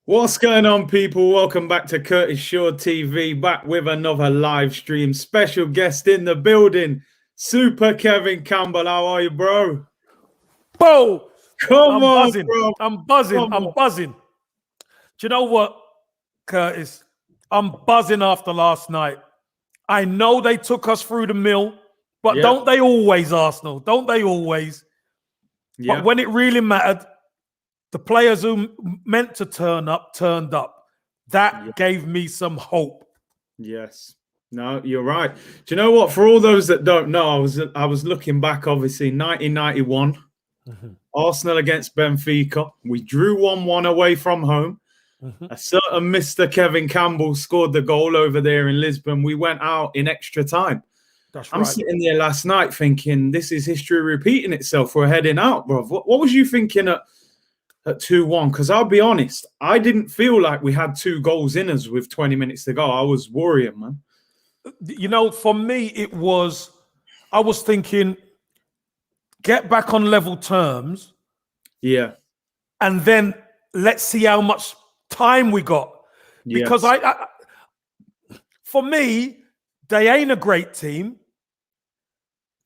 What's going on, people? Welcome back to Curtis Shaw TV, back with another live stream. Special guest in the building, Super Kevin Campbell. How are you, bro? Bo! Come on, buzzing. bro. I'm buzzing. I'm buzzing. Do you know what, Curtis? I'm buzzing after last night. I know they took us through the mill, but don't they always, Arsenal? Don't they always? Yeah. But when it really mattered, the players who meant to turn up, turned up. That gave me some hope. Yes. No, you're right. Do you know what? For all those that don't know, I was looking back, obviously, 1991. Arsenal against Benfica. We drew 1-1 away from home. A certain Mr. Kevin Campbell scored the goal over there in Lisbon. We went out in extra time. That's right. I'm sitting there last night thinking, this is history repeating itself. We're heading out, bro. What was you thinking at 2-1? Because I'll be honest, I didn't feel like we had 2 goals in us with 20 minutes to go. I was worrying, man. You know, for me, I was thinking, get back on level terms. Yeah. And then let's see how much time we got. Because for me, they ain't a great team.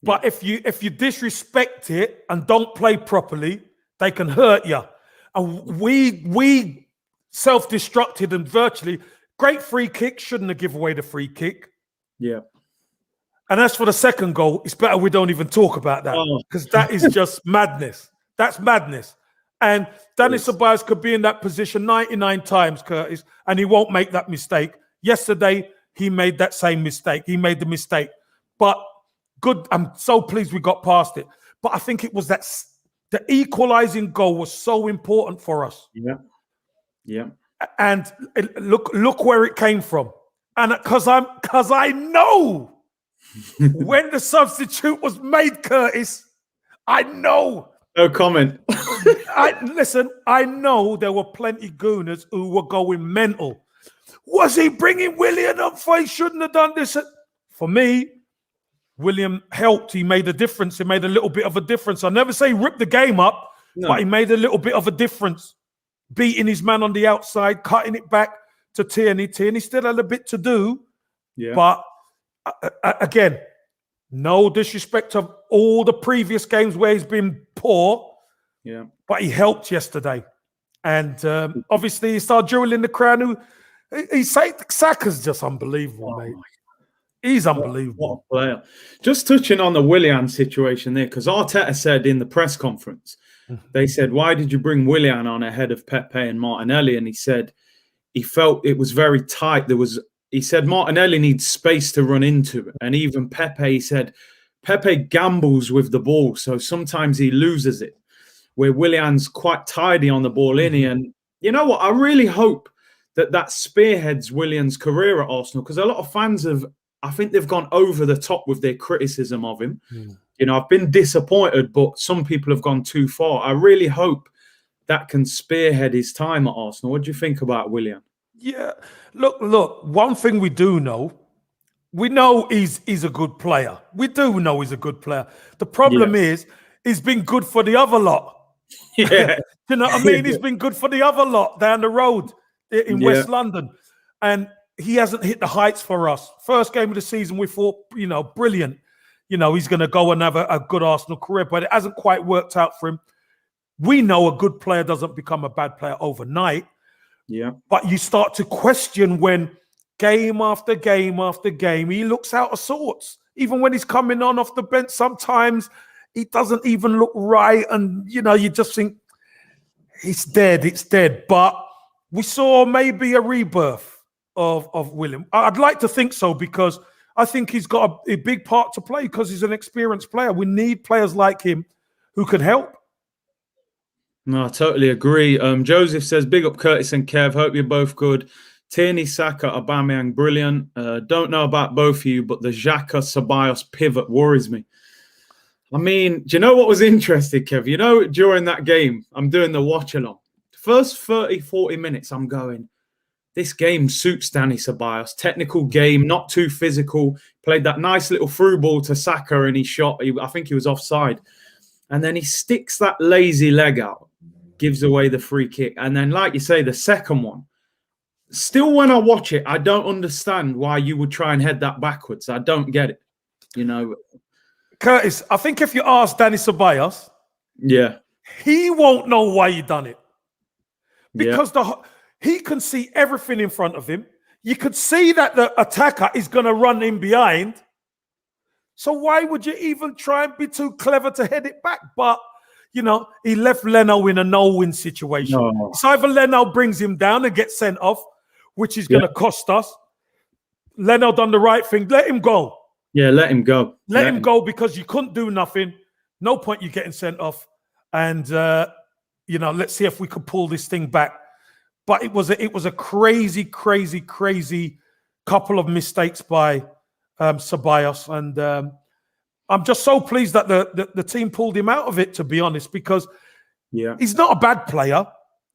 But if you disrespect it and don't play properly, they can hurt you. And we self-destructed and virtually great free kick. Shouldn't have given away the free kick. Yeah. And as for the second goal, it's better we don't even talk about that because that is just madness. That's madness. And Dani Ceballos could be in that position 99 times, Curtis, and he won't make that mistake. Yesterday, he made that same mistake. He made the mistake. But good. I'm so pleased we got past it. But I think it was that the equalizing goal was so important for us. Yeah. Yeah. And look where it came from. And because I know when the substitute was made, Curtis, I know. No comment. Listen, I know there were plenty gooners who were going mental. Was he bringing Willian up for he shouldn't have done this? For me, William helped. He made a difference. He made a little bit of a difference. I never say rip the game up, but he made a little bit of a difference. Beating his man on the outside, cutting it back to Tierney. Tierney still had a bit to do. Yeah. But again, no disrespect to all the previous games where he's been poor. Yeah. But he helped yesterday. And obviously he started drilling the crowd. Saka's just unbelievable, mate. He's unbelievable. What a player. Just touching on the Willian situation there, because Arteta said in the press conference, they said, why did you bring Willian on ahead of Pepe and Martinelli? And he said he felt it was very tight. He said Martinelli needs space to run into. And even Pepe, he said, Pepe gambles with the ball. So sometimes he loses it, where Willian's quite tidy on the ball in. And you know what? I really hope that spearheads Willian's career at Arsenal, because a lot of fans I think they've gone over the top with their criticism of him. You know, I've been disappointed, but some people have gone too far. I really hope that can spearhead his time at Arsenal. What do you think about Willian? Yeah, look. One thing we do know, we know he's a good player. We do know he's a good player. The problem is he's been good for the other lot. Yeah, you know what I mean? He's been good for the other lot down the road in West London, and he hasn't hit the heights for us. First game of the season, we thought, brilliant. He's going to go and have a good Arsenal career, but it hasn't quite worked out for him. We know a good player doesn't become a bad player overnight. Yeah. But you start to question when game after game after game, he looks out of sorts. Even when he's coming on off the bench, sometimes he doesn't even look right. And, you just think, it's dead. But we saw maybe a rebirth of William. I'd like to think so, because I think he's got a big part to play because he's an experienced player. We need players like him who can help. No, I totally agree. Joseph says, big up Curtis and Kev. Hope you're both good. Tierney, Saka, Aubameyang, brilliant. Don't know about both of you, but the Xhaka Ceballos pivot worries me. I mean, do you know what was interesting, Kev? During that game, I'm doing the watch along. First 30, 40 minutes, I'm going, this game suits Dani Ceballos. Technical game, not too physical. Played that nice little through ball to Saka and he shot. I think he was offside. And then he sticks that lazy leg out. gives away the free kick. And then, like you say, the second one, still when I watch it, I don't understand why you would try and head that backwards. I don't get it, you know. Curtis, I think if you ask Dani Ceballos, he won't know why you done it. Because he can see everything in front of him. You could see that the attacker is going to run in behind. So why would you even try and be too clever to head it back? But, you know, he left Leno in a no-win situation. No. So either Leno brings him down and gets sent off, which is going to cost us. Leno done the right thing. Let him go. Yeah, let him go. Let him go, because you couldn't do nothing. No point you getting sent off. And, you know, let's see if we could pull this thing back. But it was a crazy, crazy, crazy couple of mistakes by Ceballos. And I'm just so pleased that the team pulled him out of it, to be honest, because he's not a bad player.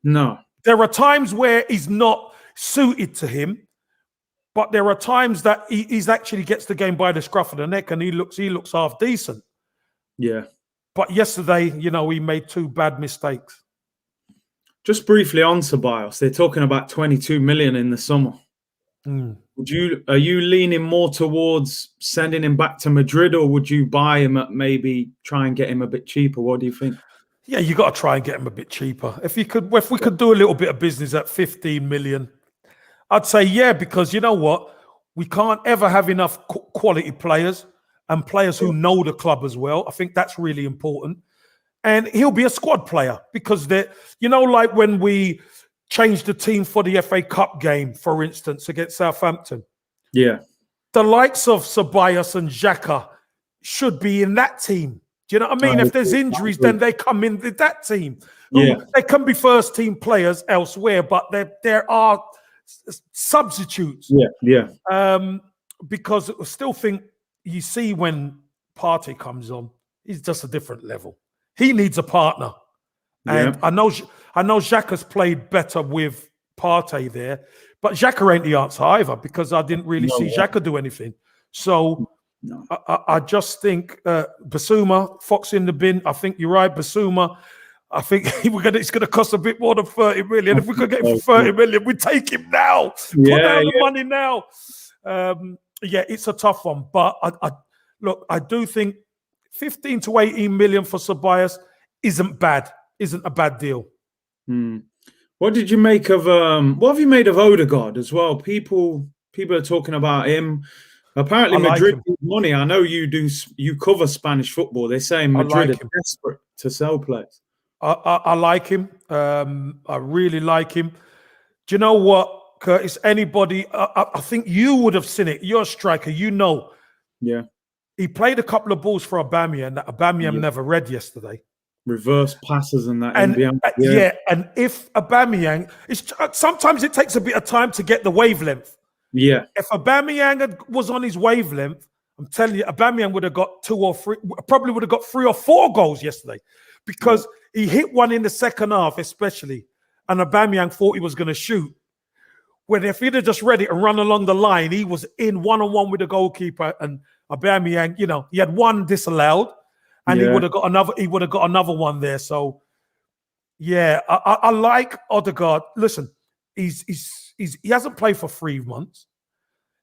No. There are times where he's not suited to him, but there are times that he's actually gets the game by the scruff of the neck, and he looks half decent. Yeah. But yesterday, you know, he made 2 bad mistakes. Just briefly on Ceballos, they're talking about 22 million in the summer. Are you leaning more towards sending him back to Madrid, or would you buy him at maybe try and get him a bit cheaper? What do you think? Yeah, you got to try and get him a bit cheaper. If we could do a little bit of business at 15 million, I'd say yeah, because you know what? We can't ever have enough quality players and players who know the club as well. I think that's really important. And he'll be a squad player, because you know, like when we changed the team for the FA Cup game, for instance, against Southampton. Yeah. The likes of Ceballos and Xhaka should be in that team. Do you know what I mean? If there's injuries, then they come in with that team. Yeah. They can be first team players elsewhere, but there are substitutes. Yeah. Because I still think you see when Partey comes on, he's just a different level. He needs a partner. And I know Xhaka's played better with Partey there, but Xhaka ain't the answer either, because I didn't really see Xhaka do anything. So I just think Basuma, Fox in the bin. I think you're right, Basuma. I think it's going to cost a bit more than 30 million. If we could get him for 30 million, we take him now. Put down the money now. It's a tough one. But I do think 15 to 18 million for Ceballos isn't a bad deal. What did you make of what have you made of Ødegaard as well? People are talking about him. Apparently Madrid needs money. I know you cover Spanish football. They're saying Madrid are desperate to sell players. I like him. I really like him. Do you know what, Curtis? Anybody, I think you would have seen it. You're a striker, you know. Yeah. He played a couple of balls for Aubameyang that Aubameyang never read yesterday. Reverse passes and that. And if Aubameyang, sometimes it takes a bit of time to get the wavelength. Yeah. If Aubameyang was on his wavelength, I'm telling you, Aubameyang would have got 2 or 3, probably would have got 3 or 4 goals yesterday, because he hit one in the second half, especially, and Aubameyang thought he was going to shoot. When if he'd have just read it and run along the line, he was in one-on-one with the goalkeeper, and Aubameyang, you know, he had one disallowed, and he would have got another. He would have got another one there. So, yeah, I like Ødegaard. Listen, he hasn't played for 3 months.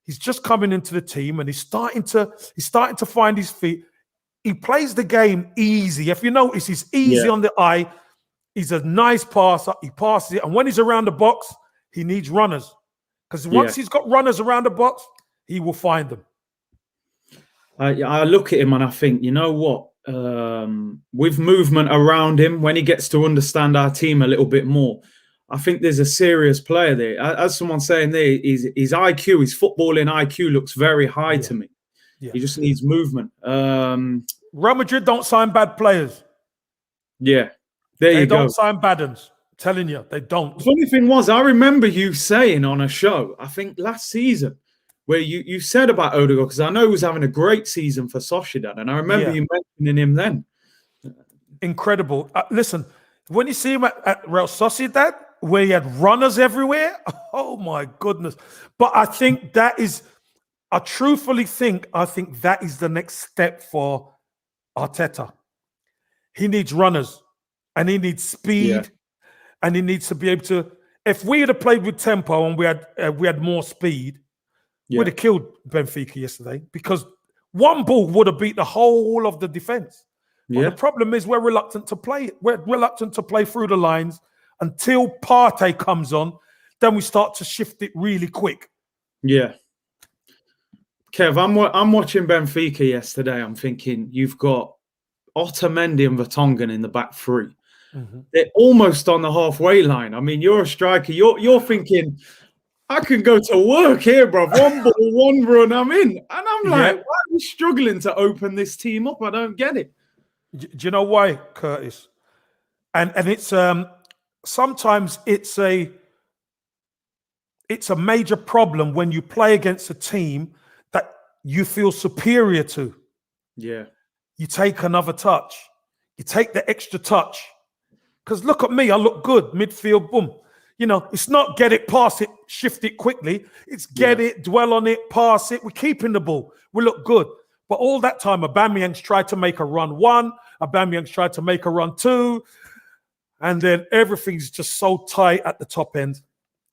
He's just coming into the team, and he's starting to find his feet. He plays the game easy. If you notice, he's easy on the eye. He's a nice passer. He passes it, and when he's around the box, he needs runners, because once he's got runners around the box, he will find them. I look at him and I think, you know what? With movement around him, when he gets to understand our team a little bit more, I think there's a serious player there. As someone's saying there, his IQ, his footballing IQ looks very high to me. Yeah. He just needs movement. Real Madrid don't sign bad players. Yeah, they don't sign bad ones. I'm telling you, they don't. The funny thing was, I remember you saying on a show, I think last season, where you said about Ødegaard, because I know he was having a great season for Sociedad, and I remember you mentioning him then. Incredible. Listen, when you see him at Real Sociedad, where he had runners everywhere, oh my goodness. But I think I truthfully think that is the next step for Arteta. He needs runners, and he needs speed, and he needs to be able to. If we had played with tempo and we had more speed, we'd have killed Benfica yesterday, because one ball would have beat the whole of the defense. But the problem is we're reluctant to play it. We're reluctant to play through the lines until Partey comes on. Then we start to shift it really quick. Yeah. Kev, I'm watching Benfica yesterday. I'm thinking you've got Otamendi and Vertonghen in the back three. Mm-hmm. They're almost on the halfway line. I mean, you're a striker. You're thinking, I can go to work here, bro. One ball, one run, I'm in. And I'm like, why are we struggling to open this team up? I don't get it. Do you know why, Curtis? And it's sometimes it's a major problem when you play against a team that you feel superior to. Yeah. You take another touch. You take the extra touch. Because look at me, I look good. Midfield, boom. You know, it's not get it, pass it, shift it quickly. It's get it, dwell on it, pass it. We're keeping the ball. We look good. But all that time, Aubameyang's tried to make a run 1. Aubameyang's tried to make a run 2. And then everything's just so tight at the top end.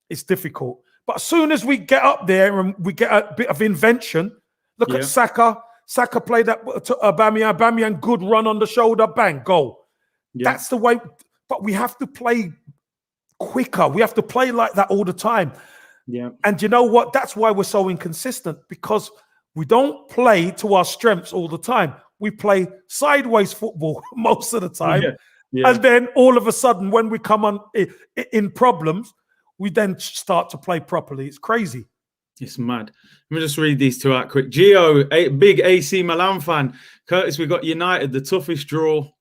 It's difficult. But as soon as we get up there and we get a bit of invention, look at Saka. Saka played that to Aubameyang. Aubameyang, good run on the shoulder, bang, goal. Yeah. That's the way. But we have to play quicker. We have to play like that all the time. Yeah. And you know what? That's why we're so inconsistent, because we don't play to our strengths all the time. We play sideways football most of the time. Yeah. Yeah. And then all of a sudden, when we come on in problems, we then start to play properly. It's crazy. It's mad. Let me just read these two out quick. Gio, a big AC Milan fan. Curtis, we got United, the toughest draw.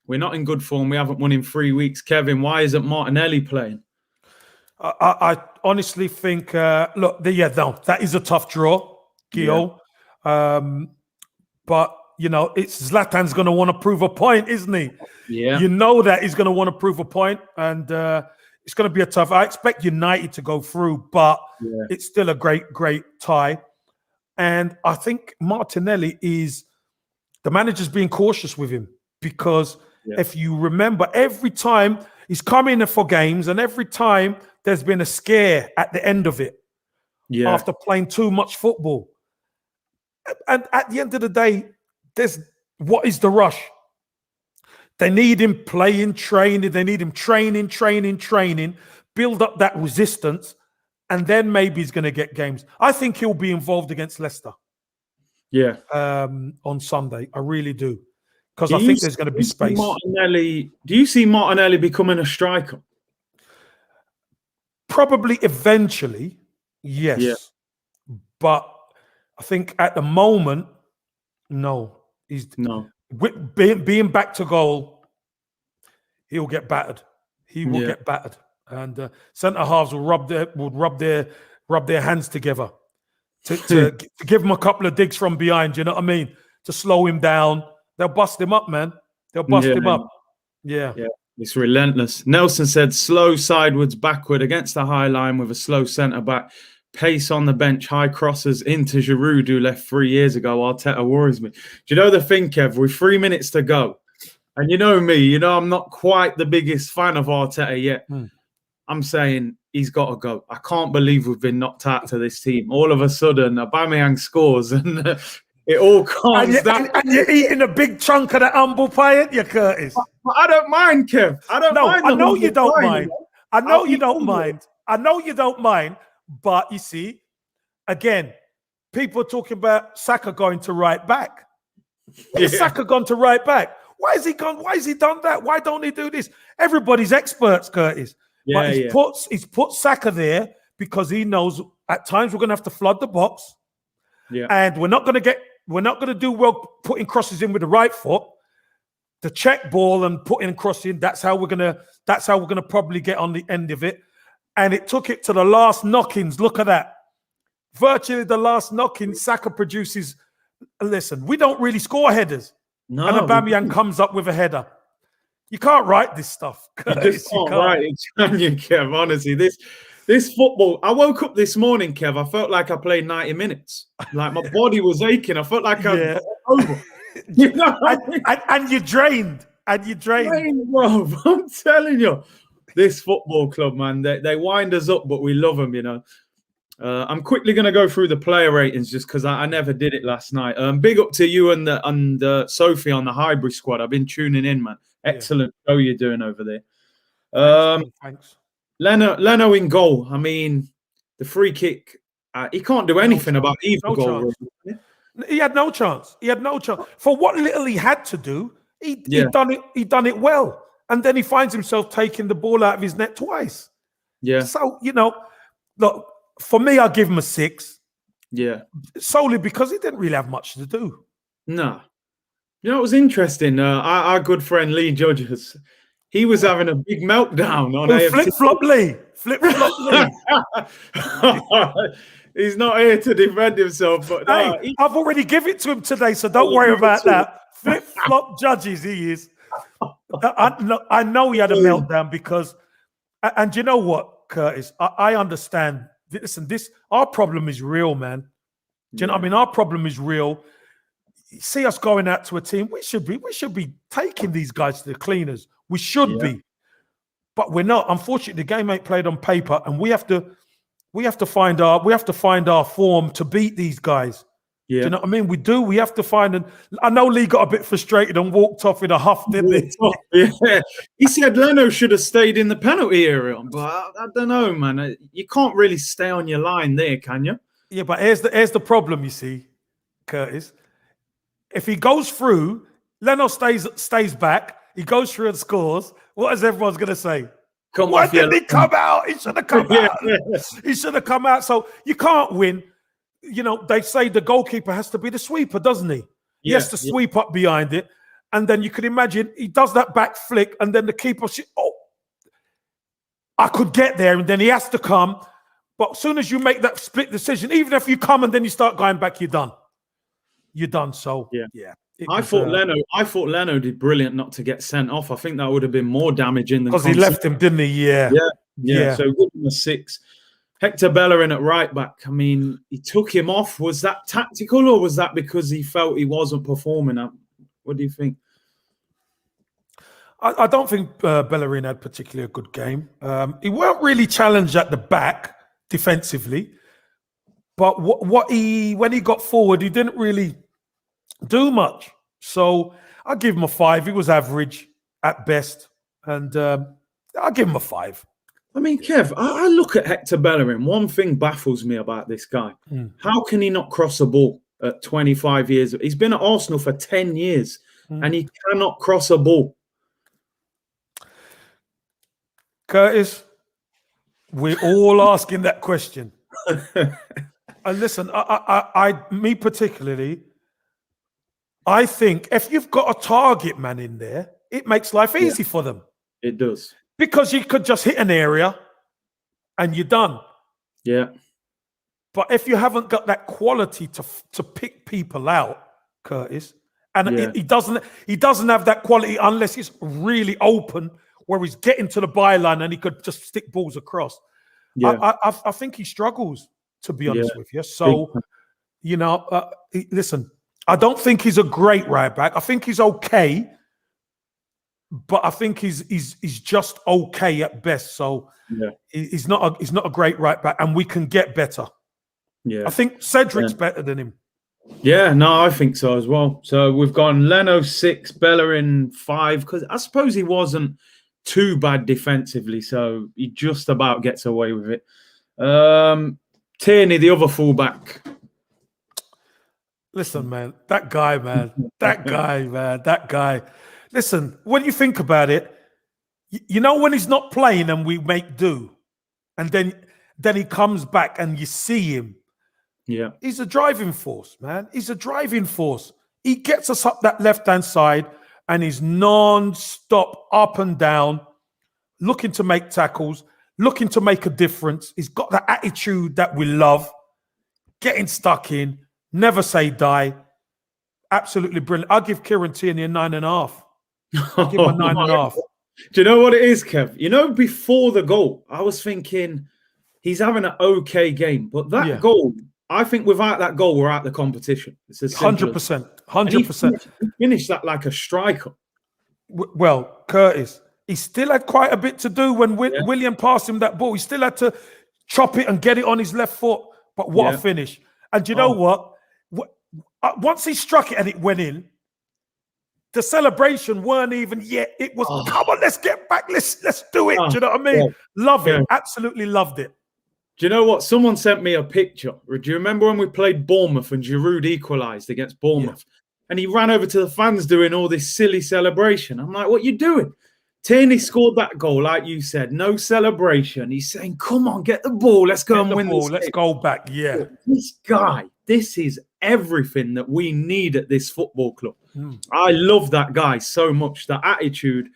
We're not in good form. We haven't won in 3 weeks. Kevin, why isn't Martinelli playing? I honestly think, that is a tough draw, Gio. Yeah. But, you know, it's Zlatan's going to want to prove a point, isn't he? Yeah. You know that he's going to want to prove a point, and it's going to be a tough. I expect United to go through, but it's still a great tie. And I think Martinelli the manager's being cautious with him, because if you remember, every time he's come in for games, and every time there's been a scare at the end of it after playing too much football. And at the end of the day, what is the rush? They need him playing, training. They need him training, build up that resistance, and then maybe he's going to get games. I think he'll be involved against Leicester. Yeah. On Sunday. I really do. Because I think there's going to be space. Do you see Martinelli becoming a striker? Probably eventually, yes. Yeah. But I think at the moment, no. Being back to goal, he'll get battered. He will get battered, and centre halves will rub their hands together to give him a couple of digs from behind. You know what I mean? To slow him down. They'll bust him up, man. They'll bust him up. Yeah. It's relentless. Nelson said slow sidewards, backward against the high line with a slow centre back. Pace on the bench, high crosses into Giroud, who left 3 years ago. Arteta worries me. Do you know the thing, Kev? With 3 minutes to go, and you know me, I'm not quite the biggest fan of Arteta yet. I'm saying he's got to go. I can't believe we've been knocked out to this team. All of a sudden, Aubameyang scores, and it all calms down. And you're eating a big chunk of that humble pie, ain't you, Curtis? I don't mind, Kev. I know you don't mind. I know you don't mind. I know you don't mind. But you see, again, people are talking about Saka going to right back. Saka gone to right back? Why has he gone? Why has he done that? Why don't he do this? Everybody's experts, Curtis. But he's put Saka there because he knows at times we're going to have to flood the box. Yeah. And we're not going to do well putting crosses in with the right foot. The check ball and putting cross in, that's how we're gonna probably get on the end of it. And it took it to the last knock-ins. Look at that. Virtually the last knock-in, Saka produces. Listen, we don't really score headers. No, and Aubameyang comes up with a header. You can't write this stuff. You just can't write it, can you, Kev? Honestly, this football. I woke up this morning, Kev. I felt like I played 90 minutes. Like my body was aching. I felt like I was over. You know and you're drained. And you're drained. Bro, I'm telling you. This football club, man, they wind us up, but we love them, you know. I'm quickly going to go through the player ratings just because I never did it last night. Big up to you and Sophie on the Highbury squad. I've been tuning in, man. Excellent show you're doing over there. Thanks. Leno in goal. I mean, the free kick, he can't do anything about either goal. Really. He had no chance. He had no chance. For what little he had to do, he done it. He done it well. And then he finds himself taking the ball out of his net twice. Yeah. So, you know, look, for me, I'll give him a 6. Yeah. Solely because he didn't really have much to do. No. You know, it was interesting. Our good friend Lee Judges, he was having a big meltdown on AFC. Flip-flop Lee. Flip-flop Lee. He's not here to defend himself. But hey, I've already given it to him today, so don't worry about that. Flip-flop Judges, he is. I know he had a meltdown because, and you know what, Curtis? I understand. Listen, our problem is real, man. Do you know what I mean? Our problem is real. You see us going out to a team. We should be taking these guys to the cleaners. We should be, but we're not. Unfortunately, the game ain't played on paper, and we have to find our form to beat these guys. Yeah. Do you know what I mean? We do. We have to find. And I know Lee got a bit frustrated and walked off in a huff, didn't he? Yeah. He said Leno should have stayed in the penalty area, but I don't know, man. You can't really stay on your line there, can you? Yeah, but here's the problem. You see, Curtis, if he goes through, Leno stays back. He goes through and scores. What is everyone's going to say? Why didn't he come out? He should have come out. He should have come out. So you can't win. You know, they say the goalkeeper has to be the sweeper, doesn't he? He has to sweep up behind it. And then you can imagine he does that back flick and then the keeper, I could get there and then he has to come. But as soon as you make that split decision, even if you come and then you start going back, you're done. You're done. So, yeah. I thought Leno did brilliant not to get sent off. I think that would have been more damaging than because he left him, didn't he? Yeah. So give him a 6. Hector Bellerin at right back. I mean, he took him off. Was that tactical or was that because he felt he wasn't performing? What do you think? I don't think Bellerin had particularly a good game. He weren't really challenged at the back defensively, but when he got forward, he didn't really do much. So I'll give him a 5. He was average at best, and I'll give him a 5. I mean, Kev, I look at Hector Bellerin. One thing baffles me about this guy. How can he not cross a ball at 25 years? He's been at Arsenal for 10 years and he cannot cross a ball. Curtis, we're all asking that question. And listen, me particularly, I think if you've got a target man in there, it makes life easy for them. It does. Because you could just hit an area and you're done. Yeah. But if you haven't got that quality to pick people out, Curtis, and he doesn't have that quality unless he's really open where he's getting to the byline and he could just stick balls across. Yeah. I think he struggles, to be honest with you. So, you know, listen, I don't think he's a great right back. I think he's okay. But I think he's just okay at best. So he's not a great right back, and we can get better. Yeah, I think Cedric's better than him. Yeah, no, I think so as well. So we've gone Leno 6, Bellerin 5, because I suppose he wasn't too bad defensively, so he just about gets away with it. Tierney, the other fullback. Listen, man, that guy. Listen, when you think about it, you know when he's not playing and we make do, and then he comes back and you see him. Yeah, he's a driving force, man. He's a driving force. He gets us up that left-hand side and he's non-stop up and down, looking to make tackles, looking to make a difference. He's got that attitude that we love, getting stuck in, never say die. Absolutely brilliant. I'll give Kieran Tierney a 9.5. I'll give him a 9.5. Do you know what it is, Kev? You know, before the goal, I was thinking he's having an okay game. But that goal, I think without that goal, we're out the competition. It's 100%. 100%. He finished that like a striker. Well, Curtis, He still had quite a bit to do when Willian passed him that ball. He still had to chop it and get it on his left foot. But what a finish. And you know what? Once he struck it and it went in, the celebration weren't even yet. It was, come on, let's get back. Let's do it. Do you know what I mean? Love it. Absolutely loved it. Do you know what? Someone sent me a picture. Do you remember when we played Bournemouth and Giroud equalised against Bournemouth? And he ran over to the fans doing all this silly celebration. I'm like, what are you doing? Tierney scored that goal, like you said. No celebration. He's saying, come on, get the ball. Let's go and win this. Let's go back. Yeah. This guy, this is everything that we need at this football club. I love that guy so much. That attitude.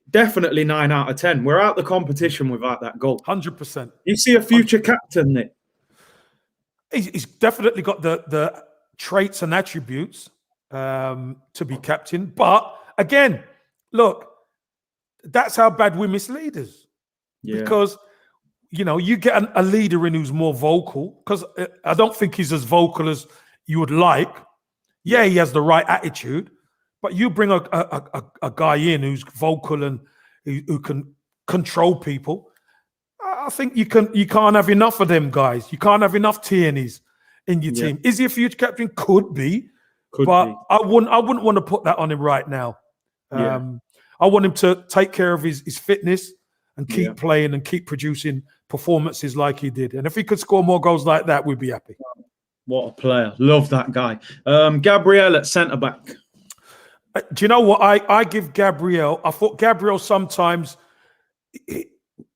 Definitely 9 out of 10. We're out the competition without that goal. 100%. You see a future captain, Nick? He's definitely got the traits and attributes to be captain. But again, look, that's how bad we miss leaders. Yeah. Because, you know, you get a leader in who's more vocal, because I don't think he's as vocal as you would like. Yeah, he has the right attitude. But you bring a guy in who's vocal and who can control people. I think you can't have enough of them guys. You can't have enough Tierneys in your team. Is he a future captain? Could be, but I wouldn't want to put that on him right now. I want him to take care of his fitness and keep playing and keep producing performances like he did. And if he could score more goals like that, we'd be happy. What a player! Love that guy. Gabriel at centre back. Do you know what I give Gabriel? I thought Gabriel sometimes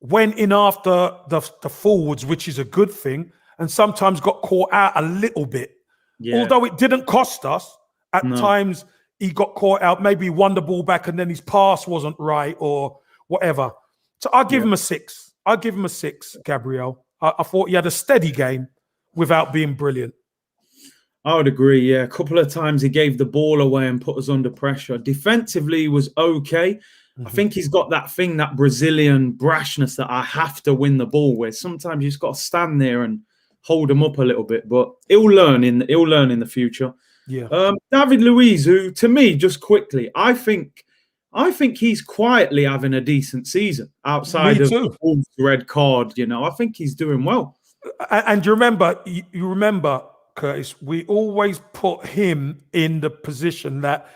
went in after the forwards, which is a good thing, and sometimes got caught out a little bit. Yeah. Although it didn't cost us, at times he got caught out. Maybe he won the ball back and then his pass wasn't right or whatever. So I'll give him a 6. I'll give him a 6, Gabriel. I thought he had a steady game without being brilliant. I would agree, yeah. A couple of times he gave the ball away and put us under pressure. Defensively, he was okay. I think he's got that thing, that Brazilian brashness that I have to win the ball with. Sometimes you just got to stand there and hold him up a little bit, but he'll learn in the future. Yeah. David Luiz, who to me, just quickly, I think he's quietly having a decent season outside of the red card. You know, I think he's doing well. And you remember, Curtis, we always put him in the position that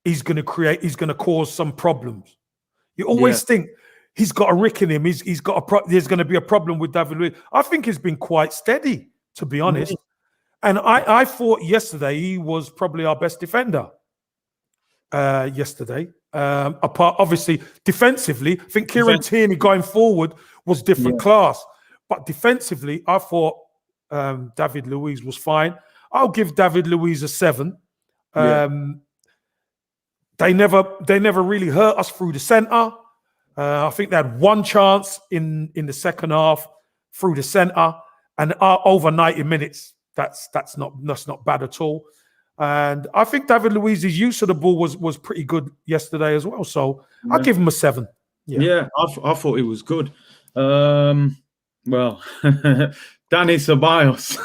he's going to cause some problems. You always think he's got a rick in him. There's going to be a problem with David Luiz. I think he's been quite steady, to be honest. And I thought yesterday he was probably our best defender. Yesterday, apart obviously defensively, I think Kieran Tierney going forward was different class, but defensively, I thought David Luiz was fine. I'll give David Luiz a 7. They never really hurt us through the centre. I think they had one chance in the second half through the centre, and over 90 minutes. That's not bad at all. And I think David Luiz's use of the ball was pretty good yesterday as well. So I'll give him a 7. Yeah, I thought he was good. Well, Dani Ceballos.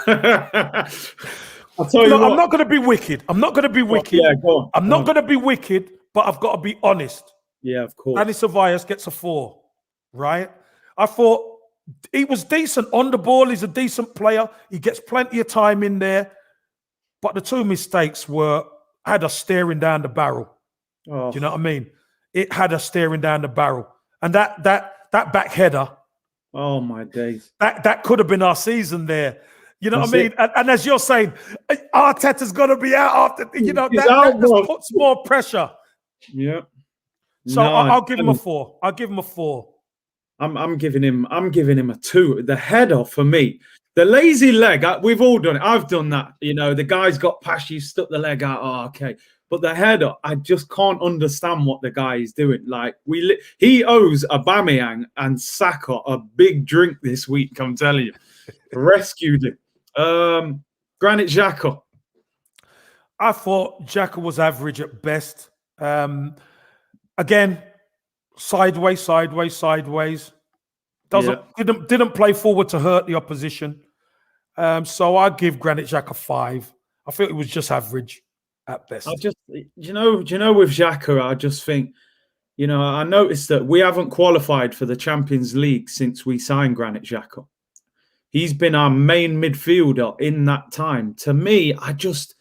I'll tell you what. I'm not going to be wicked. I'm not going to be wicked. Yeah, go on. I'm not going to be wicked, but I've got to be honest. Yeah, of course. Dani Ceballos gets a 4, right? I thought he was decent on the ball. He's a decent player. He gets plenty of time in there. But the 2 mistakes had us staring down the barrel. Do you know what I mean? It had us staring down the barrel. And that back header. Oh, my days. That could have been our season there. You know what I mean? And as you're saying, Arteta's going to be out after, that just puts more pressure. Yeah. So I'll give him a 4. I'll give him a 4. I'm giving him a 2. The header for me, the lazy leg. We've all done it. I've done that. You know, the guy's got past you, stuck the leg out. Oh, okay. But the header, I just can't understand what the guy is doing. Like he owes Aubameyang and Saka a big drink this week. I'm telling you, rescued him. Granit Xhaka. I thought Xhaka was average at best. Again, sideways. Didn't play forward to hurt the opposition. So I give Granit Xhaka 5. I feel it was just average at best. I just, you know, with Xhaka, I just think You know, I noticed that we haven't qualified for the Champions League since we signed Granit Xhaka. He's been our main midfielder in that time. To me, I just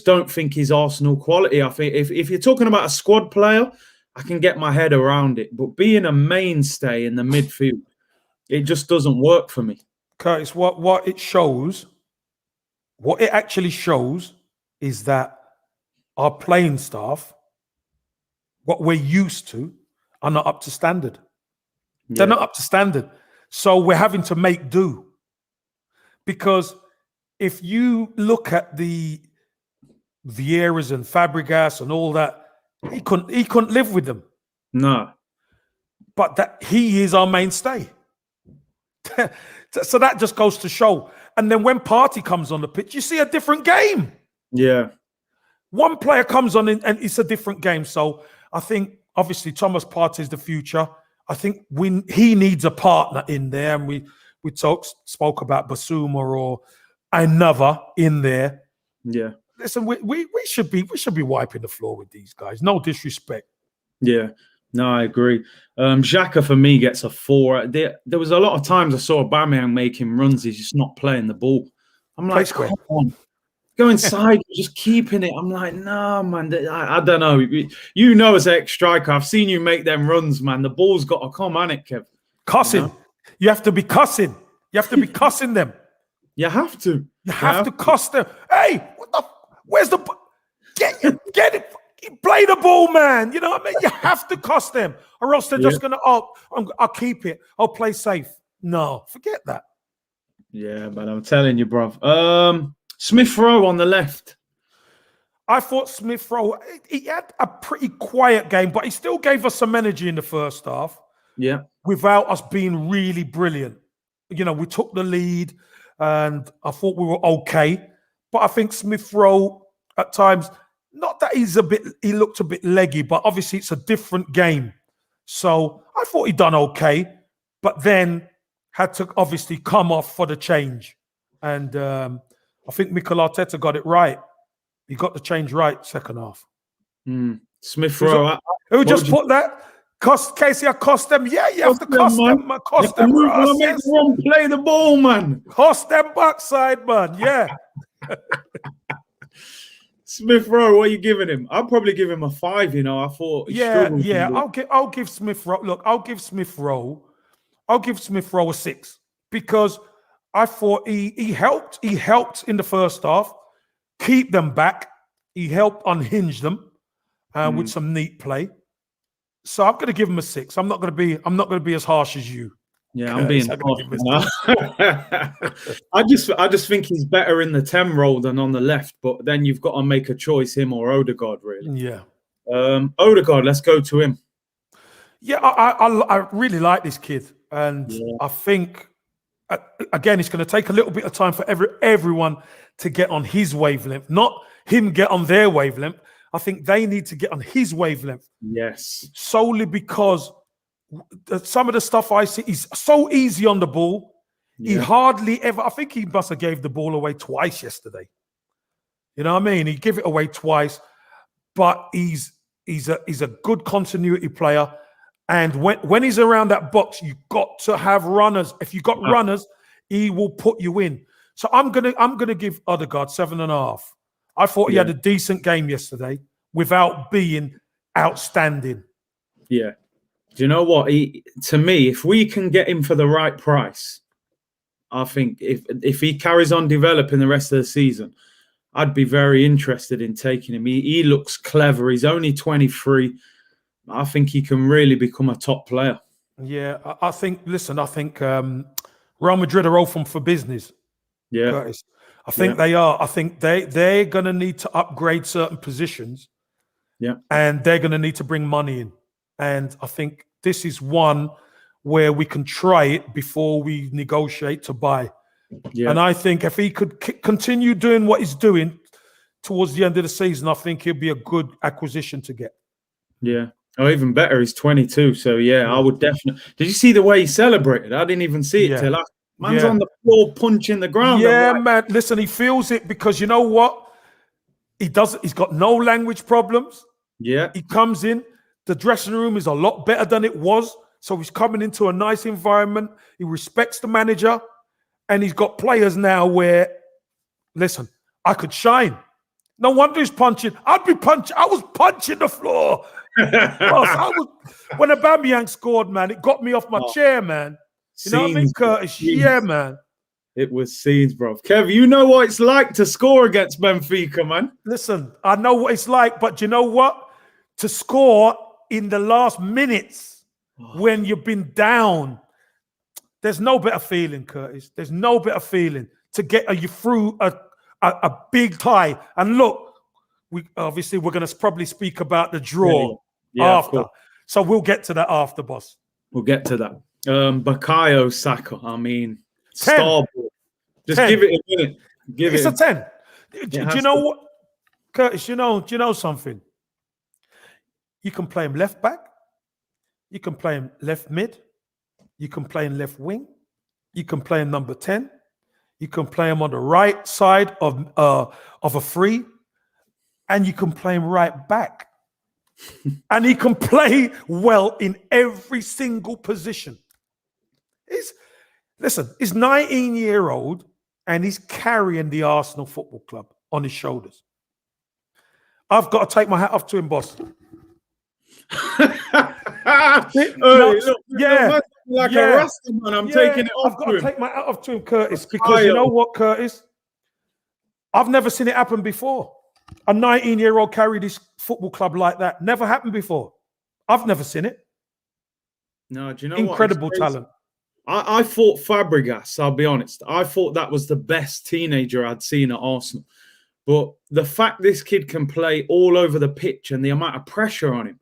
don't think he's Arsenal quality. I think if you're talking about a squad player, I can get my head around it. But being a mainstay in the midfield, it just doesn't work for me. Curtis, what it shows, what it actually shows is that our playing staff, what we're used to, are not up to standard. Yeah. They're not up to standard. So we're having to make do. Because if you look at the Vieiras and Fabregas and all that, he couldn't live with them. No. But that he is our mainstay. So that just goes to show. And then when Partey comes on the pitch, you see a different game. Yeah. One player comes on and it's a different game. So I think, obviously, Thomas Partey is the future. I think he needs a partner in there. And we spoke about Basuma or another in there. Yeah. Listen, we should be wiping the floor with these guys. No disrespect. Yeah. No, I agree. Xhaka for me gets a 4. There was a lot of times I saw Aubameyang making runs. He's just not playing the ball. I'm like, come on. Go inside, just keeping it. I'm like, no, man. I don't know. You know, as an ex-striker, I've seen you make them runs, man. The ball's got to come, hasn't it, Kev? Cussing. You know? You have to be cussing. You have to be cussing them. You have to. You have to cuss them. Hey, where's the... Get it. Play the ball, man. You know what I mean? You have to cuss them, or else they're just going to, I'll keep it. I'll play safe. No, forget that. Yeah, but I'm telling you, bruv. Smith Rowe on the left. I thought Smith Rowe, he had a pretty quiet game, but he still gave us some energy in the first half. Yeah. Without us being really brilliant. You know, we took the lead and I thought we were okay. But I think Smith Rowe at times, not that he looked a bit leggy, but obviously it's a different game. So I thought he'd done okay, but then had to obviously come off for the change. And I think Mikel Arteta got it right. He got the change right second half. Smith Rowe. Who just put that? Casey, I cost them. Yeah, you have to cost them. Cost them. Play the ball, man. Cost them backside, man. Yeah. Smith Rowe, what are you giving him? I'll probably give him a 5. You know, I thought. I'll give Smith Rowe. Look, I'll give Smith Rowe a 6 because I thought he helped. He helped in the first half, keep them back. He helped unhinge them with some neat play. So I'm going to give him a 6. I'm not going to be as harsh as you. Yeah, I'm being harsh. I just think he's better in the 10 role than on the left. But then you've got to make a choice, him or Ødegaard, really. Yeah. Ødegaard, let's go to him. Yeah, I really like this kid, and I think again it's going to take a little bit of time for everyone to get on his wavelength, not him get on their wavelength. I think they need to get on his wavelength. Yes. Solely because some of the stuff I see is so easy on the ball. Yeah. He hardly ever, I think he must have gave the ball away twice yesterday. You know what I mean? He gave it away twice, but he's a good continuity player. And when he's around that box, you've got to have runners. If you've got runners, he will put you in. So I'm gonna give Ødegaard 7.5. I thought he had a decent game yesterday without being outstanding. Yeah. Do you know what? To me, if we can get him for the right price, I think if he carries on developing the rest of the season, I'd be very interested in taking him. He looks clever. He's only 23. I think he can really become a top player. Yeah, I think Real Madrid are open for business. Yeah. Curtis. I think they are. I think they're going to need to upgrade certain positions. Yeah. And they're going to need to bring money in. And I think this is one where we can try it before we negotiate to buy. Yeah. And I think if he could continue doing what he's doing towards the end of the season, I think he'll be a good acquisition to get. Yeah. Oh, even better, he's 22. So, I would definitely... Did you see the way he celebrated? I didn't even see it till after. Man's on the floor punching the ground. Yeah, man. Listen, he feels it because you know what? He's got no language problems. Yeah. He comes in. The dressing room is a lot better than it was. So he's coming into a nice environment. He respects the manager. And he's got players now where, listen, I could shine. No wonder he's punching. I was punching the floor. When Aubameyang scored, man, it got me off my chair, man. You know what I mean, Curtis? Scenes. Yeah, man. It was scenes, bro. Kev, you know what it's like to score against Benfica, man. Listen, I know what it's like, but you know what? To score in the last minutes when you've been down, there's no better feeling, Curtis. There's no better feeling to get you through a big tie. And look, we're going to probably speak about the draw after. So we'll get to that after, boss. We'll get to that. Bukayo Saka, I mean, 10. Starboard. Just 10. Give it a minute. It's a 10. Do you know what, Curtis? Do you know something? You can play him left back. You can play him left mid. You can play him left wing. You can play him number 10. You can play him on the right side of a free, and you can play him right back. And he can play well in every single position. He's 19-year-old, and he's carrying the Arsenal Football Club on his shoulders. I've got to take my hat off to him, boss. Like a Rasta man, I'm taking it off. I've got to take my hat off to him, Curtis, because you know what, Curtis? I've never seen it happen before. A 19-year-old carry this football club like that. Never happened before. I've never seen it. No, do you know Incredible talent. I thought Fabregas, I'll be honest. I thought that was the best teenager I'd seen at Arsenal. But the fact this kid can play all over the pitch and the amount of pressure on him,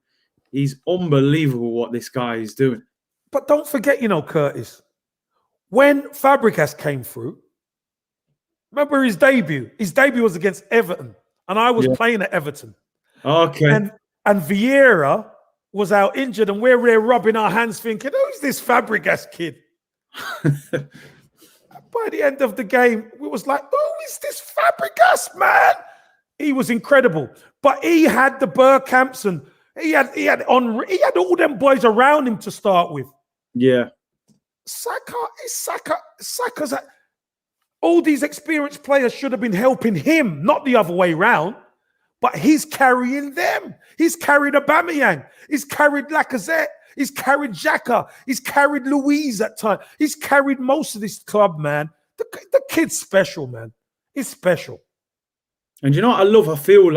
he's unbelievable what this guy is doing. But don't forget, Curtis, when Fabregas came through, remember his debut? His debut was against Everton, and I was playing at Everton. Okay. And Vieira was out injured, and we're there rubbing our hands thinking, who's this Fabregas kid? By the end of the game, we was like, who is this Fabregas, man? He was incredible. But he had the Bergkamps and he had all them boys around him to start with. Yeah. Saka's all these experienced players should have been helping him, not the other way around. But he's carrying them. He's carried Aubameyang. He's carried Lacazette. He's carried Xhaka. He's carried Luiz at times. He's carried most of this club, man. The kid's special, man. He's special. And you know what I love? I feel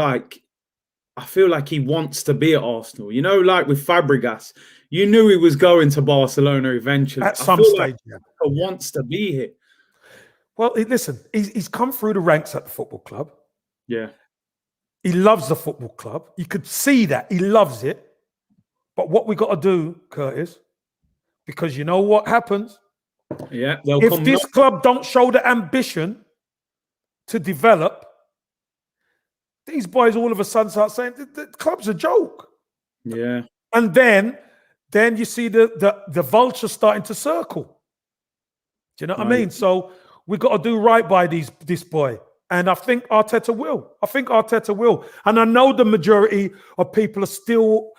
like he wants to be at Arsenal. Like with Fabregas, you knew he was going to Barcelona eventually. At some stage, he wants to be here. Well, listen, he's come through the ranks at the football club. Yeah. He loves the football club. You could see that. He loves it. But what we got to do, Curtis, because you know what happens? Yeah. If this club don't show the ambition to develop, these boys all of a sudden start saying the club's a joke. Yeah. And then you see the vulture starting to circle. Do you know what I mean? So we got to do right by this boy. And I think Arteta will. And I know the majority of people are still,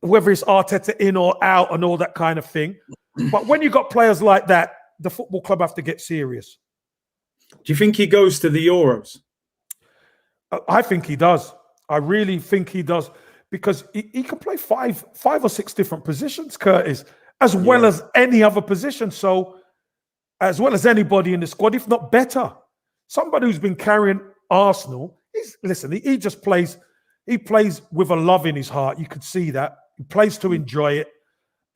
whether it's Arteta in or out and all that kind of thing. But when you got players like that, the football club have to get serious. Do you think he goes to the Euros? I think he does. I really think he does. Because he can play five or six different positions, Curtis, as well as any other position. So, as well as anybody in the squad, if not better. Somebody who's been carrying Arsenal, he just plays. He plays with a love in his heart. You could see that. He plays to enjoy it.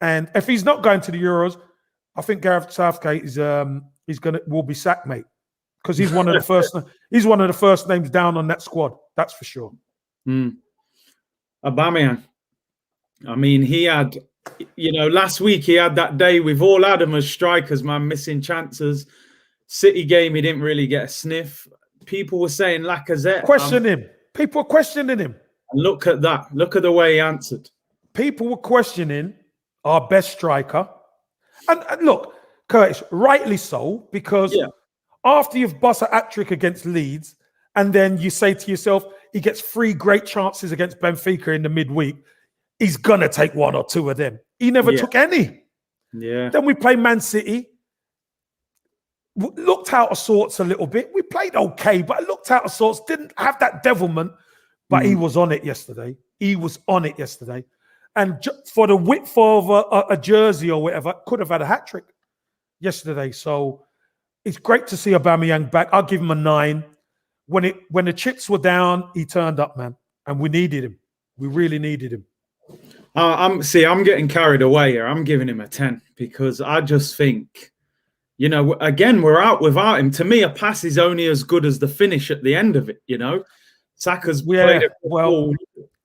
And if he's not going to the Euros, I think Gareth Southgate will be sacked, mate. Because he's one of the first. He's one of the first names down on that squad. That's for sure. Aubameyang. I mean, he had, last week he had that day. We've all had him as strikers, man, missing chances. City game, he didn't really get a sniff. People were saying Lacazette. People were questioning him. And look at that. Look at the way he answered. People were questioning our best striker. And look, Curtis, rightly so, because after you've bust a hat-trick against Leeds, and then you say to yourself, he gets 3 great chances against Benfica in the midweek, he's going to take one or two of them. He never took any. Yeah. Then we play Man City. Looked out of sorts a little bit. We played okay, but looked out of sorts. Didn't have that devilment, but he was on it yesterday. He was on it yesterday. And for the width of a jersey or whatever, could have had a hat-trick yesterday. So it's great to see Aubameyang back. I'll give him a 9. When the chips were down, he turned up, man. And we needed him. We really needed him. I'm getting carried away here. I'm giving him a 10 because I just think, again, we're out without him. To me, a pass is only as good as the finish at the end of it, Saka's played it well.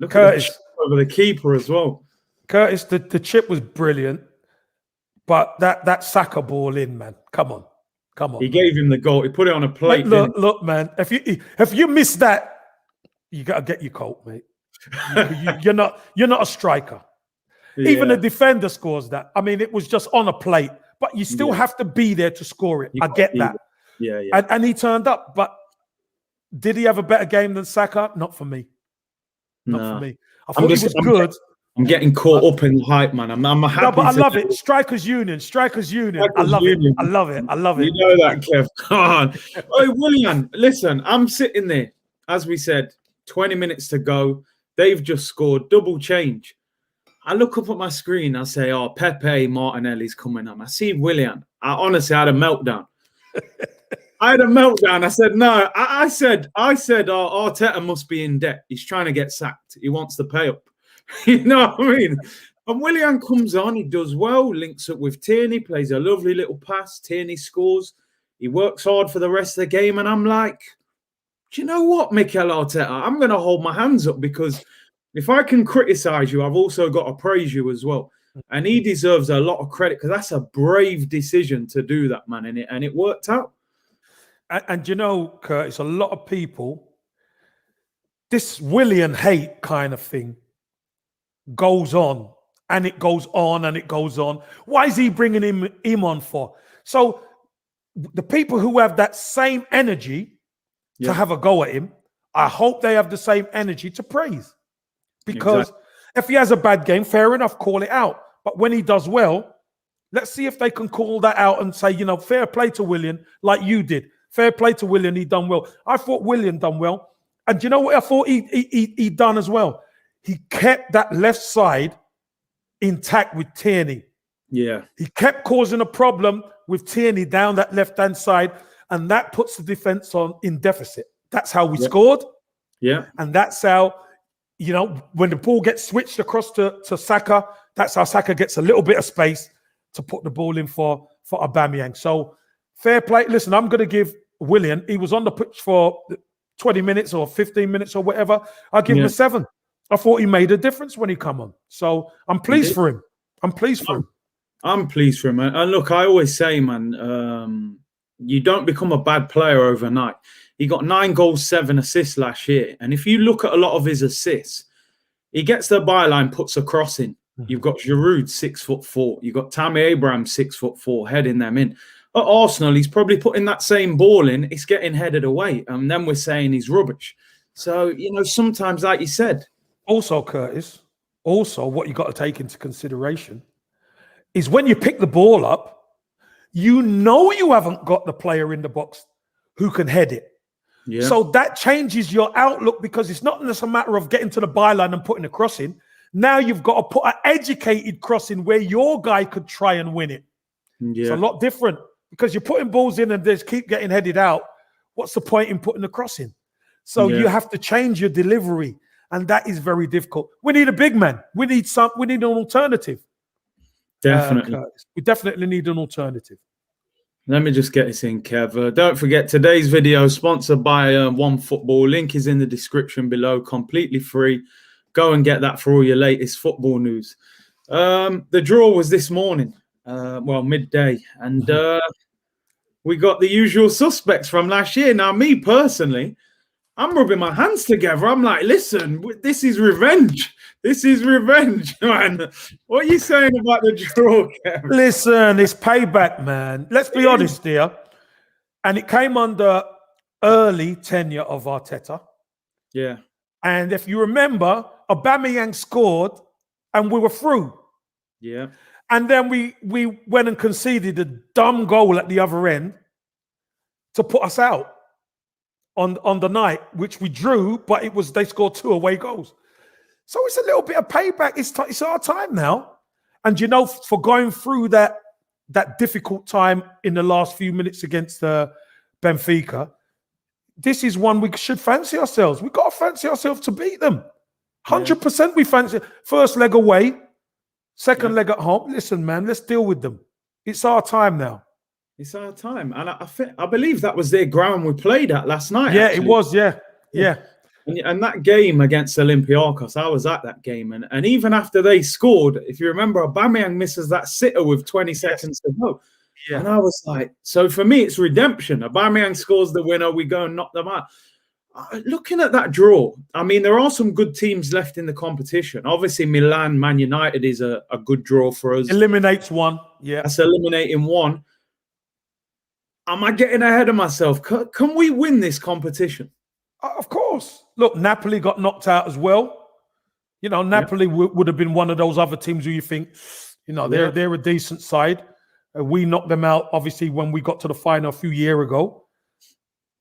Look Curtis, at the over the keeper as well. Curtis, the chip was brilliant, but that Saka ball in, man. Come on. He gave him the goal. He put it on a plate. Look, man. If you miss that, you gotta get your coat, mate. You're not a striker. Yeah. Even a defender scores that. I mean, it was just on a plate, but you still have to be there to score it. I get that. Yeah. And he turned up, but did he have a better game than Saka? Not for me. Not for me. I thought he was good. I'm getting caught up in the hype, man. I'm happy. No, but I love it. Strikers Union. I love it. I love it. You know that, Kev. Come on. Hey, Willian, listen, I'm sitting there, as we said, 20 minutes to go. They've just scored, double change. I look up at my screen. I say, oh, Pepe Martinelli's coming up. I see Willian. I honestly had a meltdown. I said, no. I said, Arteta must be in debt. He's trying to get sacked. He wants to pay up. You know what I mean? And Willian comes on. He does well. Links up with Tierney. Plays a lovely little pass. Tierney scores. He works hard for the rest of the game. And I'm like, do you know what, Mikel Arteta? I'm going to hold my hands up because if I can criticize you, I've also got to praise you as well. And he deserves a lot of credit because that's a brave decision to do that, man. And it worked out. And you know, Curtis, a lot of people, this Willian hate kind of thing goes on and it goes on and it goes on. Why is he bringing him on for? So the people who have that same energy to have a go at him, I hope they have the same energy to praise. Because if he has a bad game, fair enough, call it out. But when he does well, let's see if they can call that out and say, fair play to Willian, like you did. Fair play to Willian, he done well. I thought Willian done well. And you know what I thought he done as well? He kept that left side intact with Tierney. Yeah. He kept causing a problem with Tierney down that left-hand side, and that puts the defense in deficit. That's how we scored. Yeah. And that's how, when the ball gets switched across to Saka, that's how Saka gets a little bit of space to put the ball in for Aubameyang. So fair play. Listen, I'm going to give Willian, he was on the pitch for 20 minutes or 15 minutes or whatever. I'll give him a 7. I thought he made a difference when he come on. So I'm pleased for him. I'm pleased for him. And look, I always say, man, you don't become a bad player overnight. He got 9 goals, 7 assists last year. And if you look at a lot of his assists, he gets the byline, puts a cross in. You've got Giroud, 6'4". You've got Tammy Abraham, 6'4", heading them in. At Arsenal, he's probably putting that same ball in. It's getting headed away. And then we're saying he's rubbish. So, sometimes, like you said. Also, Curtis, what you got to take into consideration is when you pick the ball up, you haven't got the player in the box who can head it. Yeah. So that changes your outlook because it's not just a matter of getting to the byline and putting a cross in. Now you've got to put an educated cross in where your guy could try and win it. Yeah. It's a lot different because you're putting balls in and they just keep getting headed out. What's the point in putting the cross in? So you have to change your delivery. And that is very difficult. We need a big man. We need an alternative. Definitely. We definitely need an alternative. Let me just get this in, Kev. Don't forget, today's video is sponsored by OneFootball. Link is in the description below, completely free. Go and get that for all your latest football news. The draw was this morning, midday. And we got the usual suspects from last year. Now, me personally, I'm rubbing my hands together. I'm like, listen, this is revenge. This is revenge, man. What are you saying about the draw, Kev? Listen, it's payback, man. Let's be honest here. And it came under early tenure of Arteta. Yeah. And if you remember, Aubameyang scored and we were through. Yeah. And then we went and conceded a dumb goal at the other end to put us out on the night, which we drew, but they scored 2 away goals. So it's a little bit of payback. It's our time now. And for going through that difficult time in the last few minutes against Benfica, this is one we should fancy ourselves. We've got to fancy ourselves to beat them. 100% we fancy. First leg away, second leg at home. Listen, man, let's deal with them. It's our time now. It's our time. And I believe that was their ground we played at last night. Yeah, actually. It was, yeah. And that game against Olympiacos, I was at that game. And even after they scored, if you remember, Aubameyang misses that sitter with 20 seconds to go. Yeah. And I was like, so for me, it's redemption. Aubameyang scores the winner. We go and knock them out. Looking at that draw, I mean, there are some good teams left in the competition. Obviously, Milan, Man United is a good draw for us. Eliminates one. Yeah. That's eliminating one. Am I getting ahead of myself? Can we win this competition? Of course. Look, Napoli got knocked out as well. Napoli would have been one of those other teams who you think, they're a decent side. We knocked them out, obviously, when we got to the final a few years ago.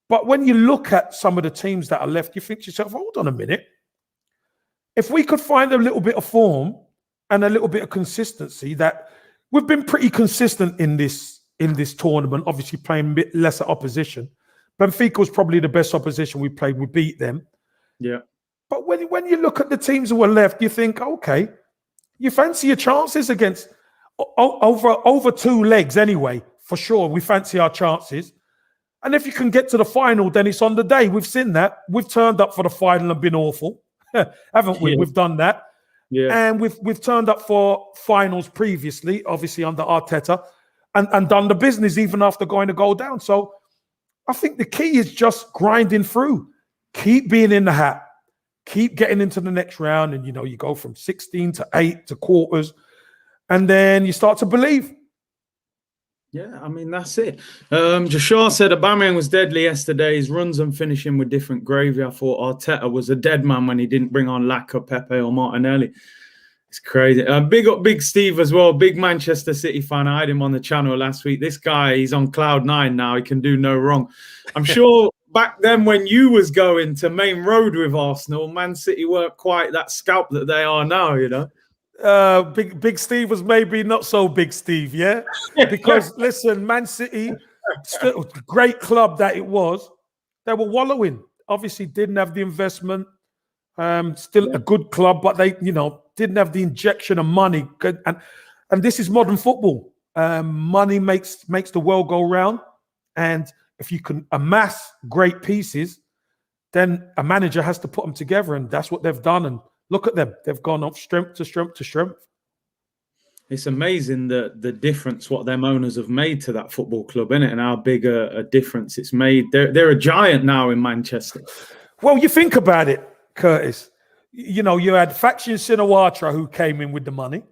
But when you look at some of the teams that are left, you think to yourself, hold on a minute. If we could find a little bit of form and a little bit of consistency, that we've been pretty consistent in this tournament, obviously playing a bit lesser opposition. Benfica was probably the best opposition we played. We beat them. Yeah. But when you look at the teams who are left, you think, okay, you fancy your chances against over 2 legs anyway, for sure. We fancy our chances. And if you can get to the final, then it's on the day. We've seen that. We've turned up for the final and been awful, haven't we? Yeah. We've done that. Yeah. And we've turned up for finals previously, obviously under Arteta, and done the business even after going to go down. So I think the key is just grinding through. Keep being in the hat. Keep getting into the next round. And, you go from 16 to 8 to quarters. And then you start to believe. Yeah, I mean, that's it. Joshua said Aubameyang was deadly yesterday. His runs and finishing were different gravy. I thought Arteta was a dead man when he didn't bring on Laka, Pepe or Martinelli. It's crazy. Big up Big Steve as well. Big Manchester City fan. I had him on the channel last week. This guy, he's on cloud 9 now. He can do no wrong. I'm sure back then when you was going to Main Road with Arsenal, Man City weren't quite that scalp that they are now, Big Steve was maybe not so Big Steve, yeah? Because, listen, Man City, still great club that it was, they were wallowing. Obviously didn't have the investment. Still a good club, but they, didn't have the injection of money. And this is modern football. Money makes the world go round. And if you can amass great pieces, then a manager has to put them together. And that's what they've done. And look at them. They've gone up strength to strength to strength. It's amazing the difference what them owners have made to that football club, isn't it? And how big a difference it's made. They're a giant now in Manchester. Well, you think about it, Curtis. You had Faction Shinawatra who came in with the money.